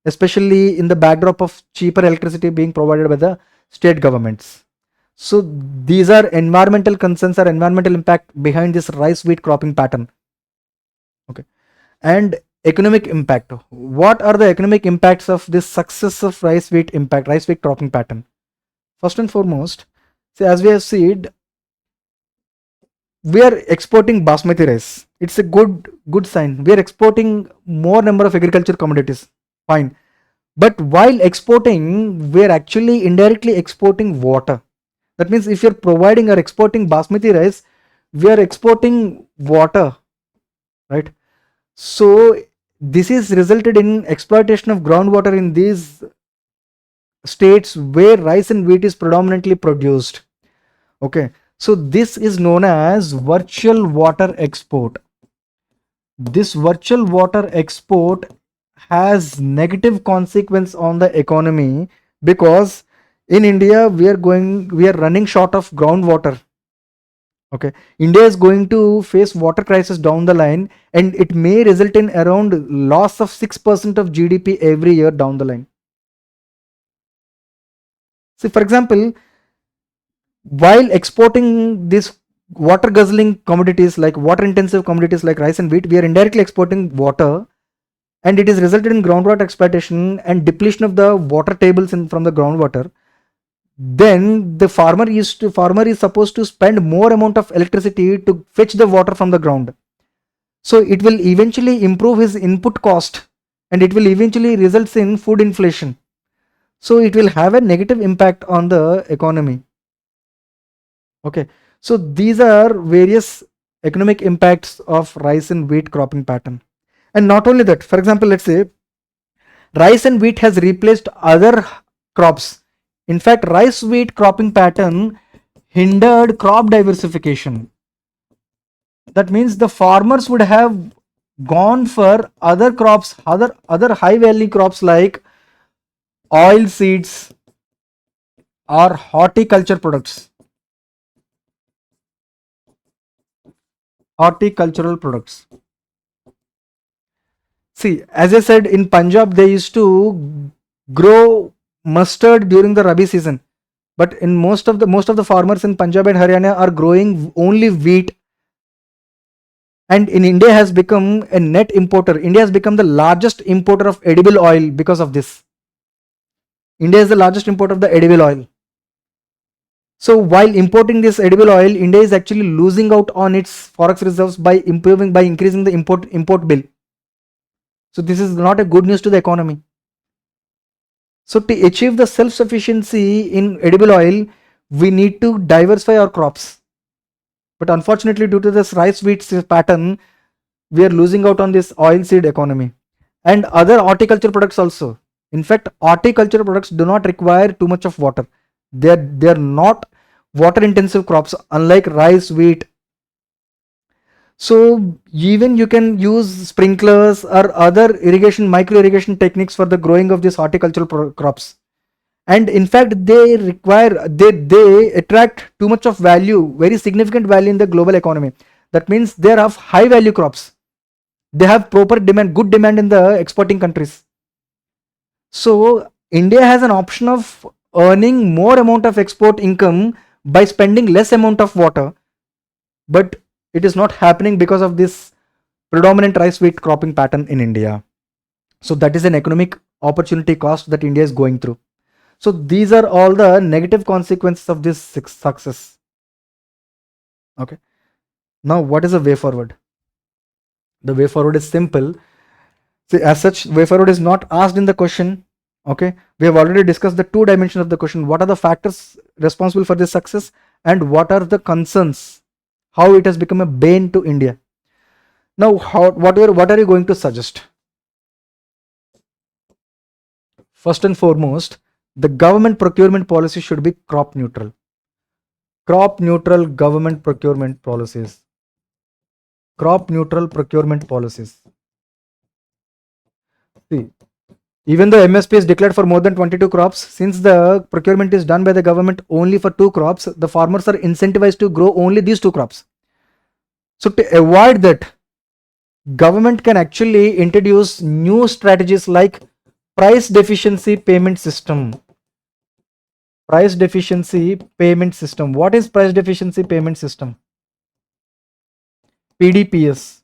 especially in the backdrop of cheaper electricity being provided by the state governments. So these are environmental concerns or environmental impact behind this rice wheat cropping pattern. Okay. And economic impact. What are the economic impacts of this success of rice wheat cropping pattern? First and foremost, see, as we have said, we are exporting basmati rice. It's a good sign. We are exporting more number of agriculture commodities. Fine. But while exporting, we are actually indirectly exporting water. That means if you're providing or exporting basmati rice, we are exporting water, right? So this is resulted in exploitation of groundwater in these states where rice and wheat is predominantly produced. Okay, so this is known as virtual water export. This virtual water export has negative consequence on the economy, because in India we are running short of groundwater. Okay, India is going to face water crisis down the line, and it may result in around loss of 6% of GDP every year down the line. See, for example, while exporting this water guzzling commodities, like water intensive commodities like rice and wheat, we are indirectly exporting water, and it is resulted in groundwater exploitation and depletion of the water tables from the groundwater. Then the farmer is supposed to spend more amount of electricity to fetch the water from the ground. So it will eventually improve his input cost, and it will eventually result in food inflation. So it will have a negative impact on the economy. Okay, so these are various economic impacts of rice and wheat cropping pattern. And not only that, for example, let's say rice and wheat has replaced other crops. In fact, rice wheat cropping pattern hindered crop diversification. That means the farmers would have gone for other crops, other high value crops like oil seeds or horticulture products. Horticultural products. See, as I said, in Punjab they used to grow mustard during the Rabi season, but in most of the farmers in Punjab and Haryana are growing only wheat And in India has become a net importer. India has become the largest importer of edible oil because of this. India is the largest importer of the edible oil. So while importing this edible oil, India is actually losing out on its forex reserves by increasing the import bill. So this is not a good news to the economy. So to achieve the self-sufficiency in edible oil, we need to diversify our crops. But unfortunately, due to this rice wheat pattern, we are losing out on this oil seed economy and other horticulture products also. In fact, horticulture products do not require too much of water. They are not water intensive crops, unlike rice, wheat. So even you can use sprinklers or other irrigation, micro irrigation techniques for the growing of these horticultural crops. And in fact, they attract too much of value, very significant value in the global economy. That means they are of high value crops. They have proper demand, good demand in the exporting countries. So India has an option of earning more amount of export income by spending less amount of water, but it is not happening because of this predominant rice wheat cropping pattern in India. So that is an economic opportunity cost that India is going through. So these are all the negative consequences of this success. Okay. Now what is the way forward? The way forward is simple. See, as such, way forward is not asked in the question. Okay. We have already discussed the two dimensions of the question. What are the factors responsible for this success and what are the concerns? How it has become a bane to India. Now, what are you going to suggest? First and foremost, the government procurement policy should be crop neutral. Crop neutral government procurement policies. Crop neutral procurement policies. See, even though MSP is declared for more than 22 crops, since the procurement is done by the government only for 2 crops, the farmers are incentivized to grow only these 2 crops. So to avoid that, government can actually introduce new strategies like price deficiency payment system. Price deficiency payment system. What is price deficiency payment system? PDPS.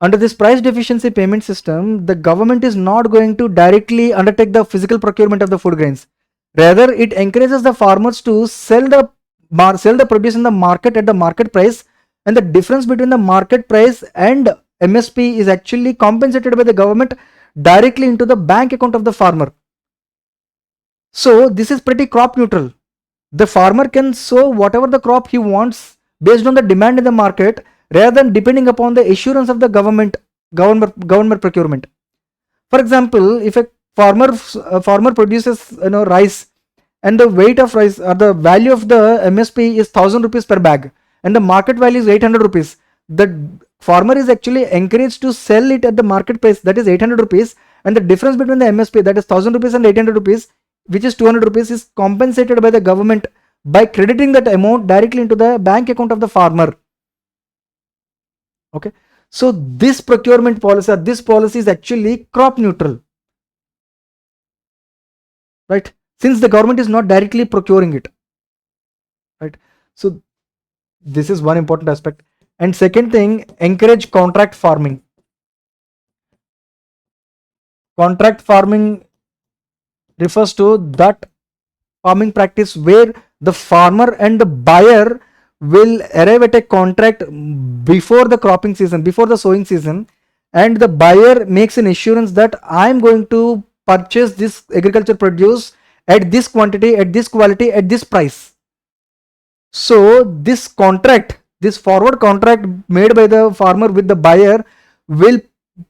Under this price deficiency payment system, the government is not going to directly undertake the physical procurement of the food grains. Rather, it encourages the farmers to sell the produce in the market at the market price, and the difference between the market price and MSP is actually compensated by the government directly into the bank account of the farmer. So this is pretty crop neutral. The farmer can sow whatever the crop he wants based on the demand in the market, rather than depending upon the assurance of the government procurement. For example, if a farmer produces rice, and the weight of rice or the value of the MSP is 1000 rupees per bag, and the market value is 800 rupees, the farmer is actually encouraged to sell it at the market price, that is 800 rupees, and the difference between the MSP, that is 1000 rupees and 800 rupees, which is 200 rupees, is compensated by the government by crediting that amount directly into the bank account of the farmer. Okay, so this procurement policy, or this policy, is actually crop neutral, right? Since the government is not directly procuring it, right? So this is one important aspect. And second thing, encourage contract farming. Contract farming refers to that farming practice where the farmer and the buyer will arrive at a contract before the cropping season, before the sowing season, and the buyer makes an assurance that I am going to purchase this agriculture produce at this quantity, at this quality, at this price. So this contract, this forward contract made by the farmer with the buyer, will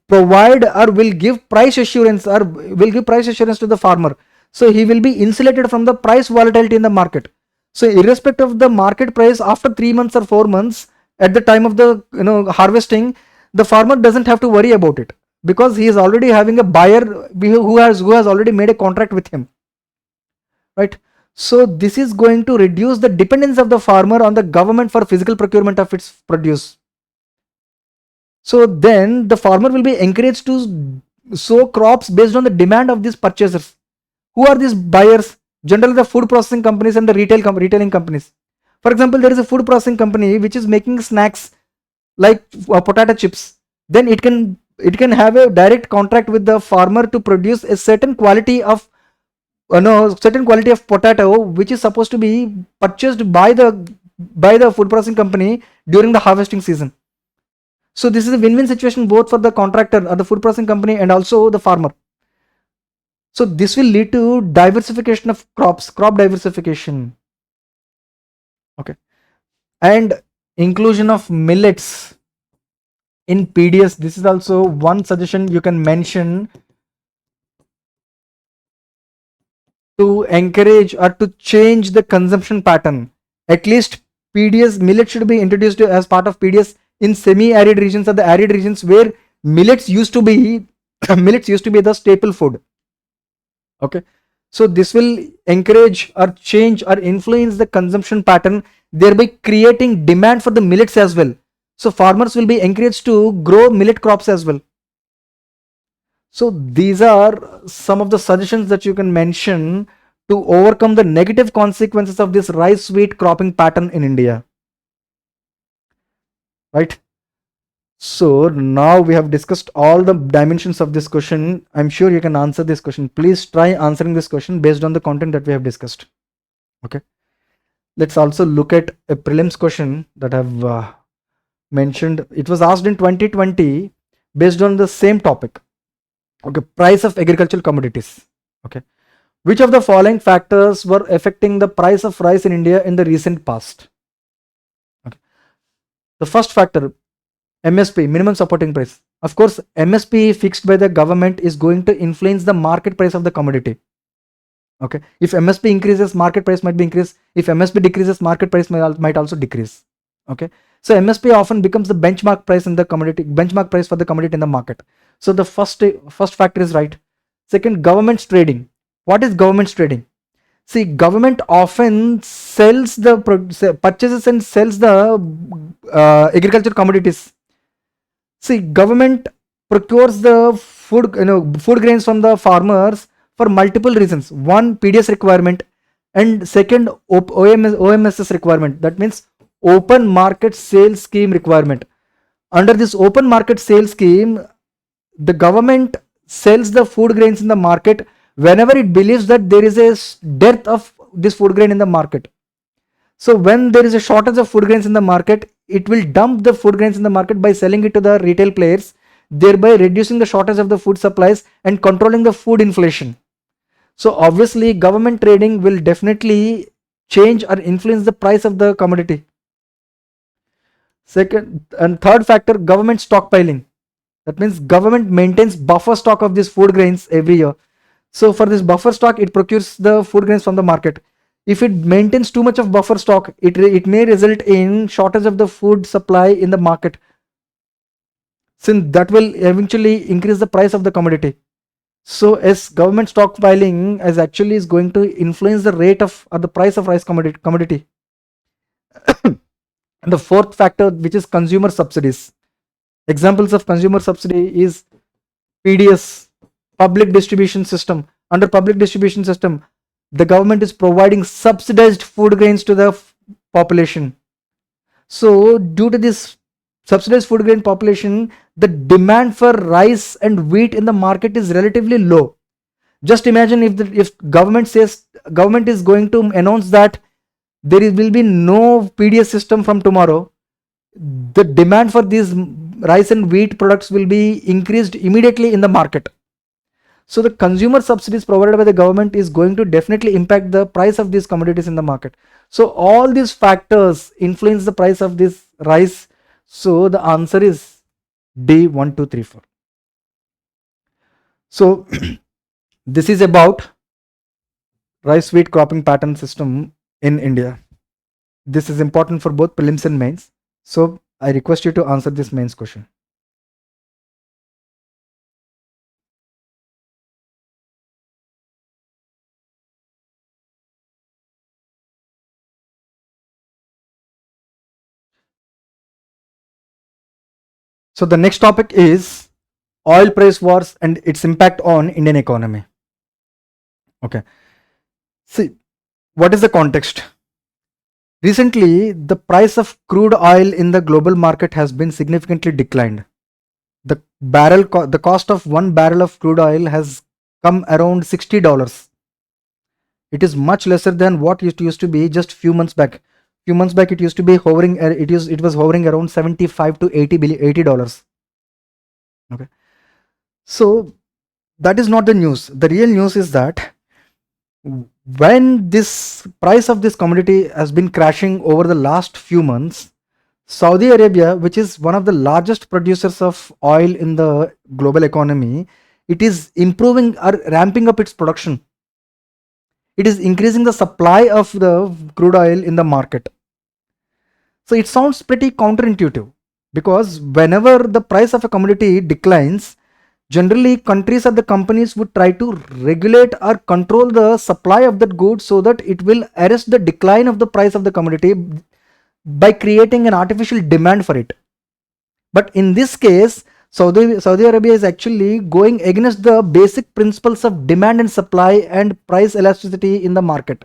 provide or will give price assurance to the farmer. So he will be insulated from the price volatility in the market. So irrespective of the market price, after 3 months or 4 months at the time of the harvesting, the farmer doesn't have to worry about it, because he is already having a buyer who has already made a contract with him, right? So this is going to reduce the dependence of the farmer on the government for physical procurement of its produce. So then the farmer will be encouraged to sow crops based on the demand of these purchasers. Who are these buyers? Generally the food processing companies and the retailing companies. For example, there is a food processing company which is making snacks like potato chips, then it can have a direct contract with the farmer to produce a certain quality of no certain quality of potato, which is supposed to be purchased by the food processing company during the harvesting season. So this is a win-win situation both for the contractor or the food processing company and also the farmer. So this will lead to diversification of crops, crop diversification. Okay. And inclusion of millets in PDS. This is also one suggestion you can mention to encourage or to change the consumption pattern. At least PDS millet should be introduced as part of PDS in semi-arid regions or the arid regions where millets used to be millets used to be the staple food. Okay, so this will encourage or change or influence the consumption pattern, thereby creating demand for the millets as well. So farmers will be encouraged to grow millet crops as well. So these are some of the suggestions that you can mention to overcome the negative consequences of this rice wheat cropping pattern in India. Right? So now we have discussed all the dimensions of this question. I'm sure you can answer this question. Please try answering this question based on the content that we have discussed. Okay. Let's also look at a prelims question that I've mentioned. It was asked in 2020 based on the same topic. Okay. Price of agricultural commodities. Okay. Which of the following factors were affecting the price of rice in India in the recent past? Okay. The first factor, MSP, minimum supporting price. Of course, MSP fixed by the government is going to influence the market price of the commodity. Okay. If MSP increases, market price might be increased. If MSP decreases, market price might also decrease. Okay. So MSP often becomes the benchmark price in the commodity, benchmark price for the commodity in the market. So the first factor is right. Second, government's trading. What is government's trading? See, government often sells the purchases and sells the agricultural commodities. See, government procures the food grains from the farmers for multiple reasons. One, PDS requirement, and second, OMSS requirement. That means open market sales scheme requirement. Under this open market sales scheme, the government sells the food grains in the market whenever it believes that there is a dearth of this food grain in the market. So when there is a shortage of food grains in the market, it will dump the food grains in the market by selling it to the retail players, thereby reducing the shortage of the food supplies and controlling the food inflation. So obviously government trading will definitely change or influence the price of the commodity. Second and third factor, government stockpiling. That means government maintains buffer stock of these food grains every year. So for this buffer stock, it procures the food grains from the market. If it maintains too much of buffer stock, it may result in shortage of the food supply in the market, since that will eventually increase the price of the commodity. So as government stockpiling as actually is going to influence the rate of or the price of rice commodity. And the fourth factor, which is consumer subsidies. Examples of consumer subsidy is PDS, public distribution system. Under public distribution system, the government is providing subsidized food grains to the population. So due to this subsidized food grain population, the demand for rice and wheat in the market is relatively low. Just imagine if government is going to announce that there will be no PDS system from tomorrow, the demand for these rice and wheat products will be increased immediately in the market. So the consumer subsidies provided by the government is going to definitely impact the price of these commodities in the market. So all these factors influence the price of this rice. So the answer is D, 1, 2, 3, 4. So this is about rice wheat cropping pattern system in India. This is important for both prelims and mains. So I request you to answer this mains question. So the next topic is oil price wars and its impact on Indian economy. Okay. See, what is the context? Recently, the price of crude oil in the global market has been significantly declined. The cost of one barrel of crude oil has come around $60. It is much lesser than what it used to be just few months back. Few months back, it used to be hovering. It was hovering around 75 to 80 dollars. Okay, so that is not the news. The real news is that when this price of this commodity has been crashing over the last few months, Saudi Arabia, which is one of the largest producers of oil in the global economy, it is improving or ramping up its production. It is increasing the supply of the crude oil in the market. So it sounds pretty counterintuitive, because whenever the price of a commodity declines, generally countries or the companies would try to regulate or control the supply of that good so that it will arrest the decline of the price of the commodity by creating an artificial demand for it. But in this case, Saudi Arabia is actually going against the basic principles of demand and supply and price elasticity in the market.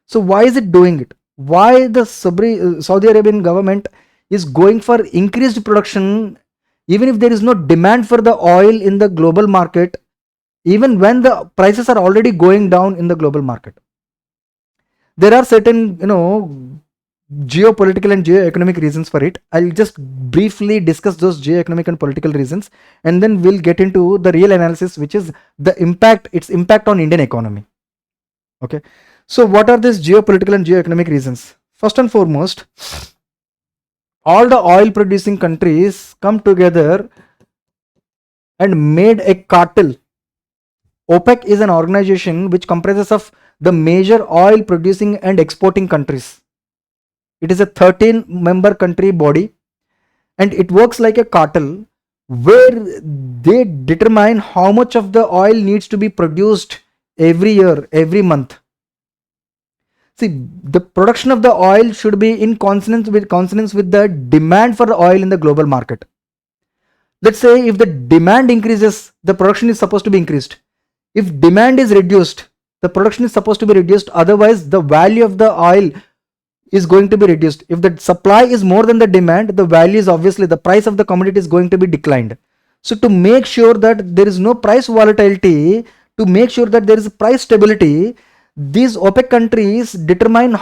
So why is it doing it? Why the Saudi Arabian government is going for increased production even if there is no demand for the oil in the global market, even when the prices are already going down in the global market? There are certain, geopolitical and geoeconomic reasons for it. I'll just briefly discuss those geoeconomic and political reasons, and then we'll get into the real analysis, which is its impact on Indian economy. Okay, so what are these geopolitical and geoeconomic reasons? First and foremost, all the oil producing countries come together and made a cartel. OPEC is an organization which comprises of the major oil producing and exporting countries. It is a 13-member country body, and it works like a cartel where they determine how much of the oil needs to be produced every year, every month. See, the production of the oil should be in consonance with the demand for the oil in the global market. Let's say if the demand increases, the production is supposed to be increased. If demand is reduced, the production is supposed to be reduced. Otherwise, the value of the oil is going to be reduced. If the supply is more than the demand, the value is obviously, the price of the commodity is going to be declined. So to make sure that there is no price volatility, to make sure that there is price stability, these OPEC countries determine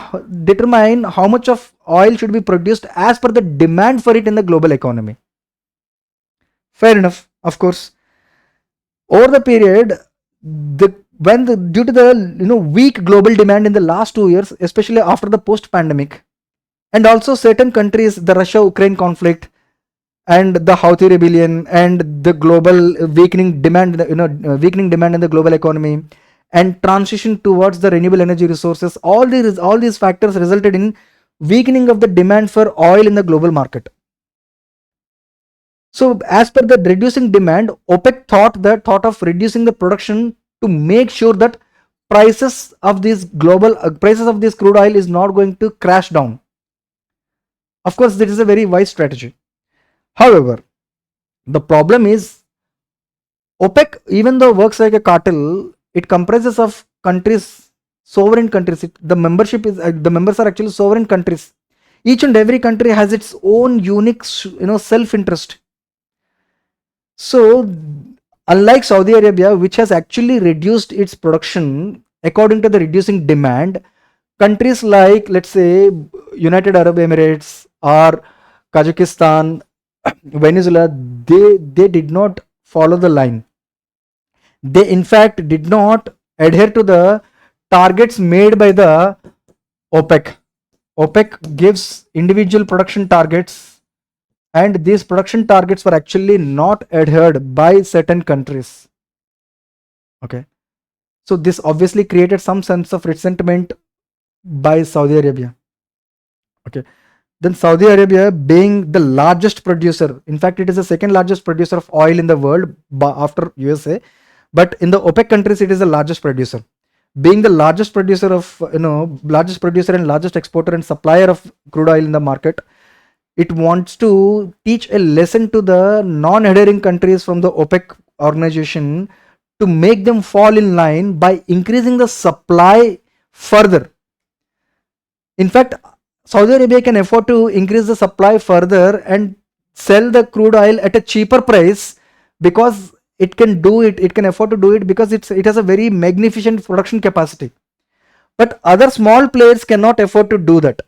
how much of oil should be produced as per the demand for it in the global economy. Fair enough, of course. Over the period, due to the weak global demand in the last 2 years, especially after the post pandemic, and also certain countries, the Russia Ukraine conflict and the Houthi rebellion and the global weakening demand in the global economy and transition towards the renewable energy resources, all these factors resulted in weakening of the demand for oil in the global market. So as per the reducing demand, OPEC thought of reducing the production to make sure that prices of these crude oil is not going to crash down. Of course, this is a very wise strategy. However, the problem is OPEC, even though works like a cartel, it comprises of countries, sovereign countries. The members are actually sovereign countries. Each and every country has its own unique, self-interest. So, unlike Saudi Arabia, which has actually reduced its production according to the reducing demand, countries like, let's say, United Arab Emirates or Kazakhstan, Venezuela, they did not follow the line. They in fact did not adhere to the targets made by the OPEC. OPEC gives individual production targets, and these production targets were actually not adhered by certain countries. Okay, so this obviously created some sense of resentment by Saudi Arabia. Okay, then Saudi Arabia, being the largest producer, in fact it is the second largest producer of oil in the world after USA, but in the OPEC countries it is the largest producer. Being the largest producer and largest exporter and supplier of crude oil in the market, it wants to teach a lesson to the non-adhering countries from the OPEC organization to make them fall in line by increasing the supply further. In fact, Saudi Arabia can afford to increase the supply further and sell the crude oil at a cheaper price, because it can do it. It can afford to do it because it has a very magnificent production capacity. But other small players cannot afford to do that.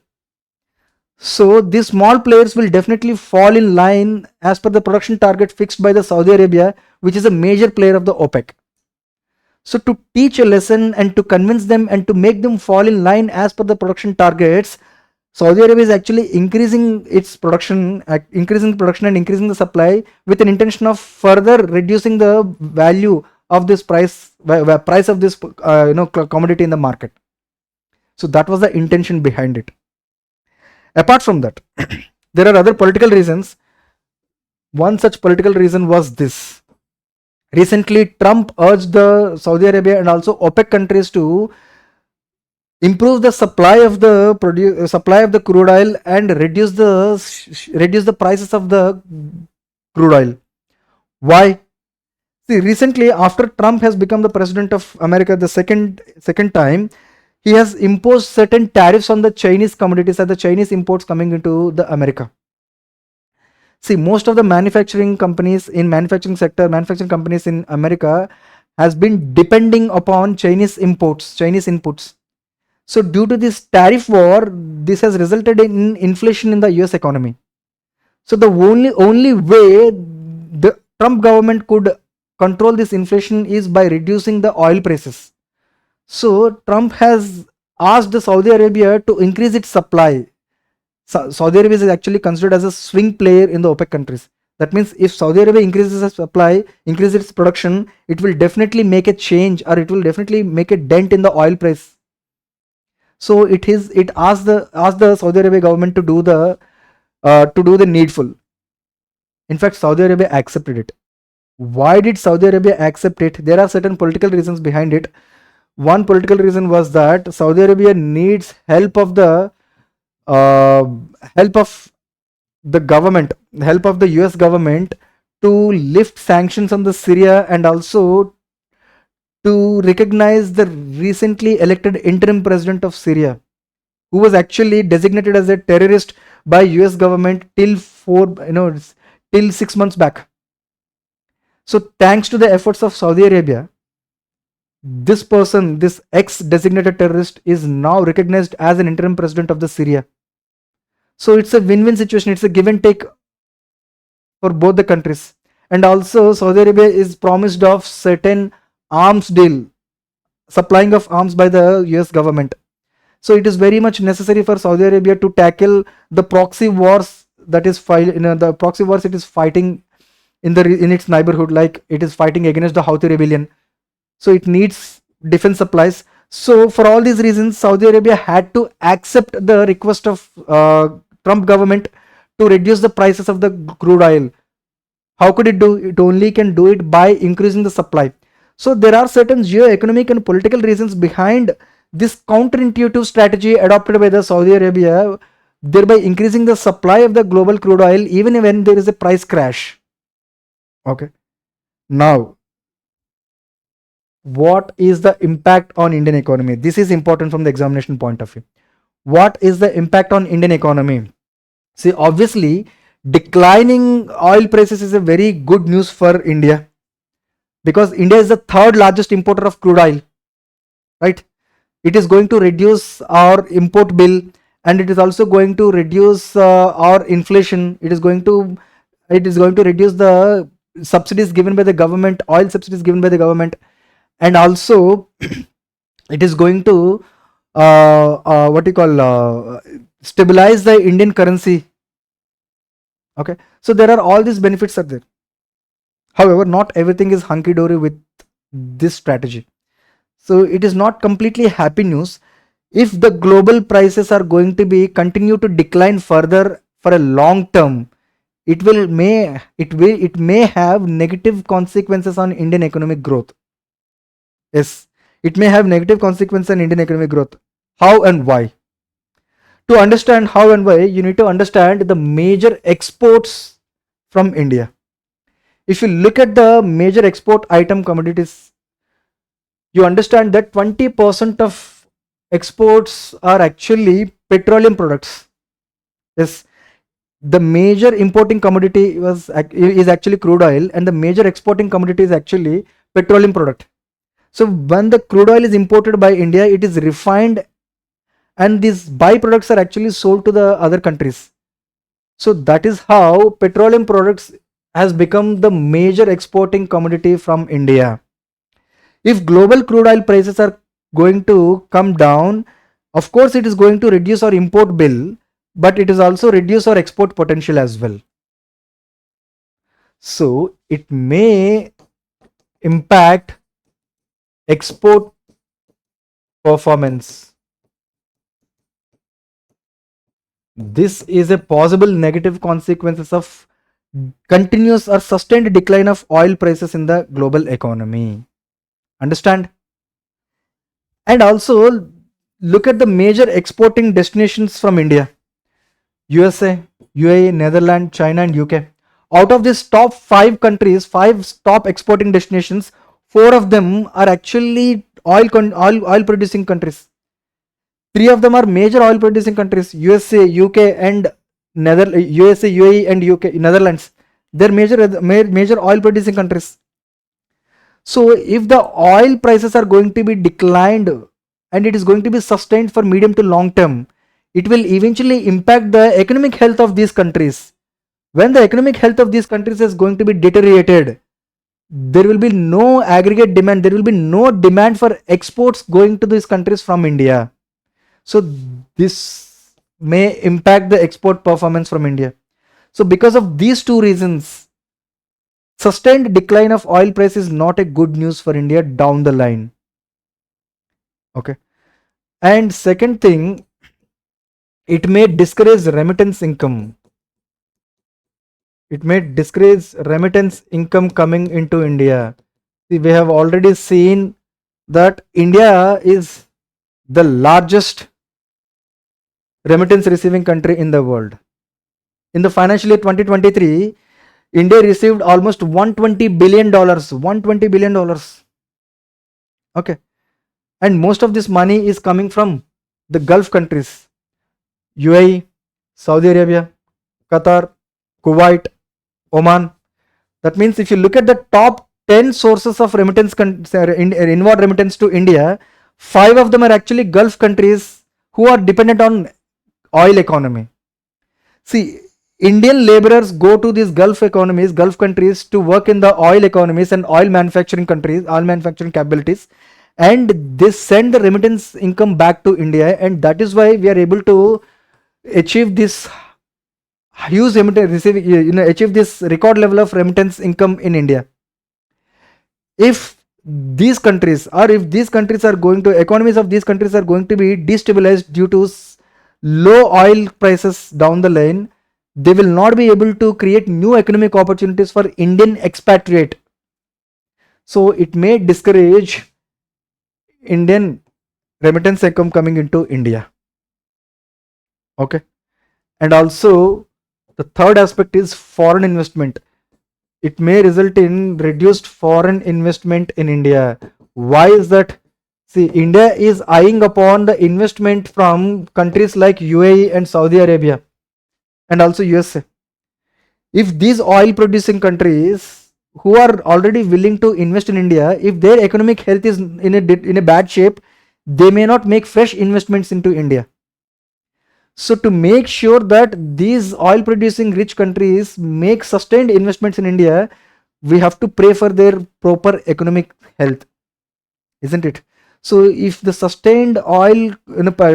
So these small players will definitely fall in line as per the production target fixed by the Saudi Arabia, which is a major player of the OPEC. So to teach a lesson and to convince them and to make them fall in line as per the production targets, Saudi Arabia is actually increasing its production, and increasing the supply with an intention of further reducing the value of this price of this commodity in the market. So that was the intention behind it. Apart from that, there are other political reasons. One such political reason was this. Recently, Trump urged the Saudi Arabia and also OPEC countries to improve the supply of the crude oil and reduce the prices of the crude oil. Why? See, recently, after Trump has become the president of America the second time, he has imposed certain tariffs on the Chinese commodities and the Chinese imports coming into the America. See, most of the manufacturing companies in manufacturing companies in America has been depending upon Chinese inputs. So due to this tariff war, this has resulted in inflation in the US economy. So the only way the Trump government could control this inflation is by reducing the oil prices. So Trump has asked the Saudi Arabia to increase its supply. Saudi Arabia is actually considered as a swing player in the OPEC countries. That means if Saudi Arabia increases its supply, increases its production, it will definitely make a change, or it will definitely make a dent in the oil price. So it asked the Saudi Arabia government to do the needful. In fact, Saudi Arabia accepted it. Why did Saudi Arabia accept it? There are certain political reasons behind it. One political reason was that Saudi Arabia needs help of the US government to lift sanctions on the Syria, and also to recognize the recently elected interim president of Syria, who was actually designated as a terrorist by US government till 6 months back. So thanks to the efforts of Saudi Arabia, this person, this ex-designated terrorist, is now recognized as an interim president of the Syria. So it's a win-win situation. It's a give and take for both the countries. And also Saudi Arabia is promised of certain arms deal, supplying of arms by the US government. So it is very much necessary for Saudi Arabia to tackle the proxy wars that is the proxy wars it is fighting in its neighborhood, like it is fighting against the Houthi rebellion. So it needs defense supplies. So for all these reasons, Saudi Arabia had to accept the request of Trump government to reduce the prices of the crude oil. How could it do? It only can do it by increasing the supply. So there are certain geo-economic and political reasons behind this counterintuitive strategy adopted by the Saudi Arabia, thereby increasing the supply of the global crude oil even when there is a price crash. Okay. Now, what is the impact on Indian economy? This is important from the examination point of view. What is the impact on Indian economy? See, obviously, declining oil prices is a very good news for India, because India is the third largest importer of crude oil, right? It is going to reduce our import bill, and it is also going to reduce our inflation. It is going to reduce the subsidies given by the government, oil subsidies given by the government, and also it is going to stabilize the Indian currency. Okay, so there are all these benefits are there. However, not everything is hunky-dory with this strategy. So it is not completely happy news. If the global prices are going to be continue to decline further for a long term, it may have negative consequences on Indian economic growth. Yes, it may have negative consequences on Indian economic growth. How and why? To understand how and why, you need to understand the major exports from India. If you look at the major export item commodities, you understand that 20% of exports are actually petroleum products. Yes, the major importing commodity is actually crude oil, and the major exporting commodity is actually petroleum product. So when the crude oil is imported by India, it is refined, and these byproducts are actually sold to the other countries. So that is how petroleum products has become the major exporting commodity from India. If global crude oil prices are going to come down, of course it is going to reduce our import bill, but it is also reduce our export potential as well. So it may impact export performance. This is a possible negative consequences of continuous or sustained decline of oil prices in the global economy. Understand? And also look at the major exporting destinations from India: USA, UAE, Netherlands, China, and UK. Out of these top 5 countries, 5 top exporting destinations, 4 of them are actually oil producing countries. 3 of them are major oil producing countries: USA, UK, and USA, UAE, and UK, Netherlands. They're major oil producing countries. So if the oil prices are going to be declined and it is going to be sustained for medium to long term, it will eventually impact the economic health of these countries. When the economic health of these countries is going to be deteriorated, there will be no aggregate demand, there will be no demand for exports going to these countries from India. So this may impact the export performance from India. So because of these 2 reasons, sustained decline of oil price is not a good news for India down the line. Okay. And second thing, it may discourage remittance income. It may discourage remittance income coming into India. See, we have already seen that India is the largest remittance receiving country in the world. In the financial year 2023, India received almost $120 billion. $120 billion. Okay. And most of this money is coming from the Gulf countries: UAE, Saudi Arabia, Qatar, Kuwait, Oman. That means if you look at the top 10 sources of remittance, inward remittance to India, 5 of them are actually Gulf countries who are dependent on oil economy. See, Indian laborers go to these Gulf economies, Gulf countries, to work in the oil economies and oil manufacturing countries, oil manufacturing capabilities, and they send the remittance income back to India, and that is why we are able to achieve this huge remittance receiving, achieve this record level of remittance income in India. If these countries, or if these countries are going to, economies of these countries are going to be destabilized due to low oil prices down the line, they will not be able to create new economic opportunities for Indian expatriate. So it may discourage Indian remittance income coming into India. Okay. And also the third aspect is foreign investment. It may result in reduced foreign investment in India. Why is that? See, India is eyeing upon the investment from countries like UAE and Saudi Arabia, and also USA. If these oil producing countries who are already willing to invest in India, if their economic health is in a bad shape, they may not make fresh investments into India. So to make sure that these oil producing rich countries make sustained investments in India, we have to pray for their proper economic health, isn't it? So if the sustained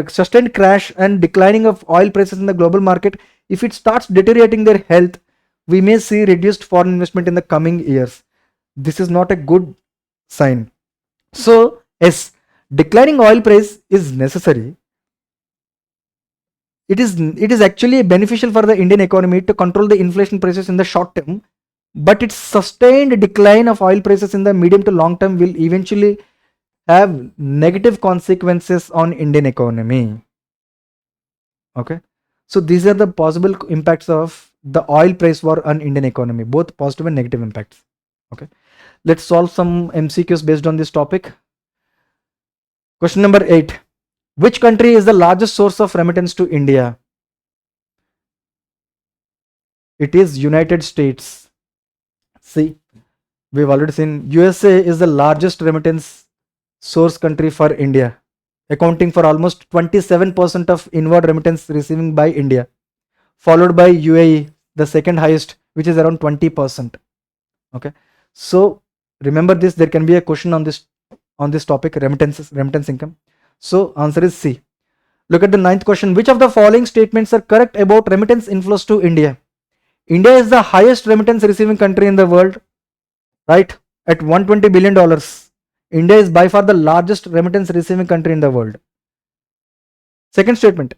sustained crash and declining of oil prices in the global market, if it starts deteriorating their health, we may see reduced foreign investment in the coming years. This is not a good sign. So yes, declining oil price is necessary. It is actually beneficial for the Indian economy to control the inflation prices in the short term, but its sustained decline of oil prices in the medium to long term will eventually have negative consequences on Indian economy. Okay, so these are the possible impacts of the oil price war on Indian economy, both positive and negative impacts. Okay, let's solve some MCQs based on this topic. Question number 8: Which country is the largest source of remittance to India? It is United States. See, we've already seen USA is the largest remittance source country for India, accounting for almost 27% of inward remittance receiving by India, followed by UAE, the second highest, which is around 20%. Okay, so remember this. There can be a question on this topic, remittance income. So answer is C. Look at the ninth question. Which of the following statements are correct about remittance inflows to India? India is the highest remittance receiving country in the world, right? At $120 billion. India is by far the largest remittance receiving country in the world. Second statement.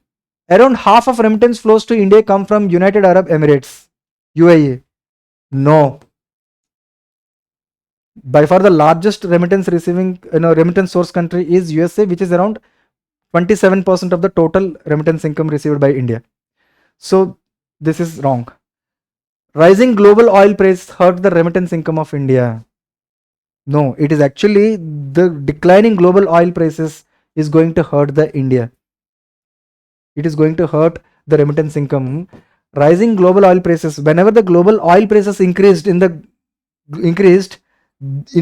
Around half of remittance flows to India come from United Arab Emirates, UAE. No. By far the largest remittance receiving, remittance source country is USA, which is around 27% of the total remittance income received by India. So this is wrong. Rising global oil price hurt the remittance income of India. No, it is actually the declining global oil prices is going to hurt the India. It is going to hurt the remittance income. Rising global oil prices, whenever the global oil prices increased in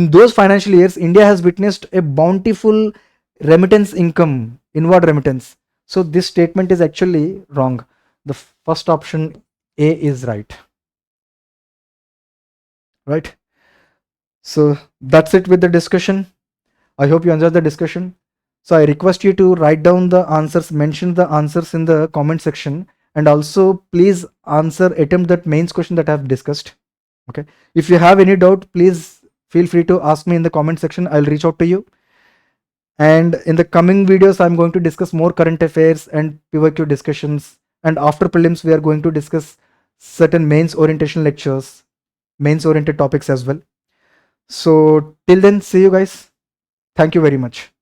those financial years, India has witnessed a bountiful remittance income, inward remittance. So this statement is actually wrong. The first option A is right. Right. So that's it with the discussion. I hope you enjoyed the discussion. So I request you to write down the answers, mention the answers in the comment section, and also please attempt that mains question that I have discussed. Okay. If you have any doubt, please feel free to ask me in the comment section. I'll reach out to you. And in the coming videos, I'm going to discuss more current affairs and PYQ discussions. And after prelims, we are going to discuss certain mains orientation lectures, mains oriented topics as well. So till then, see you guys. Thank you very much.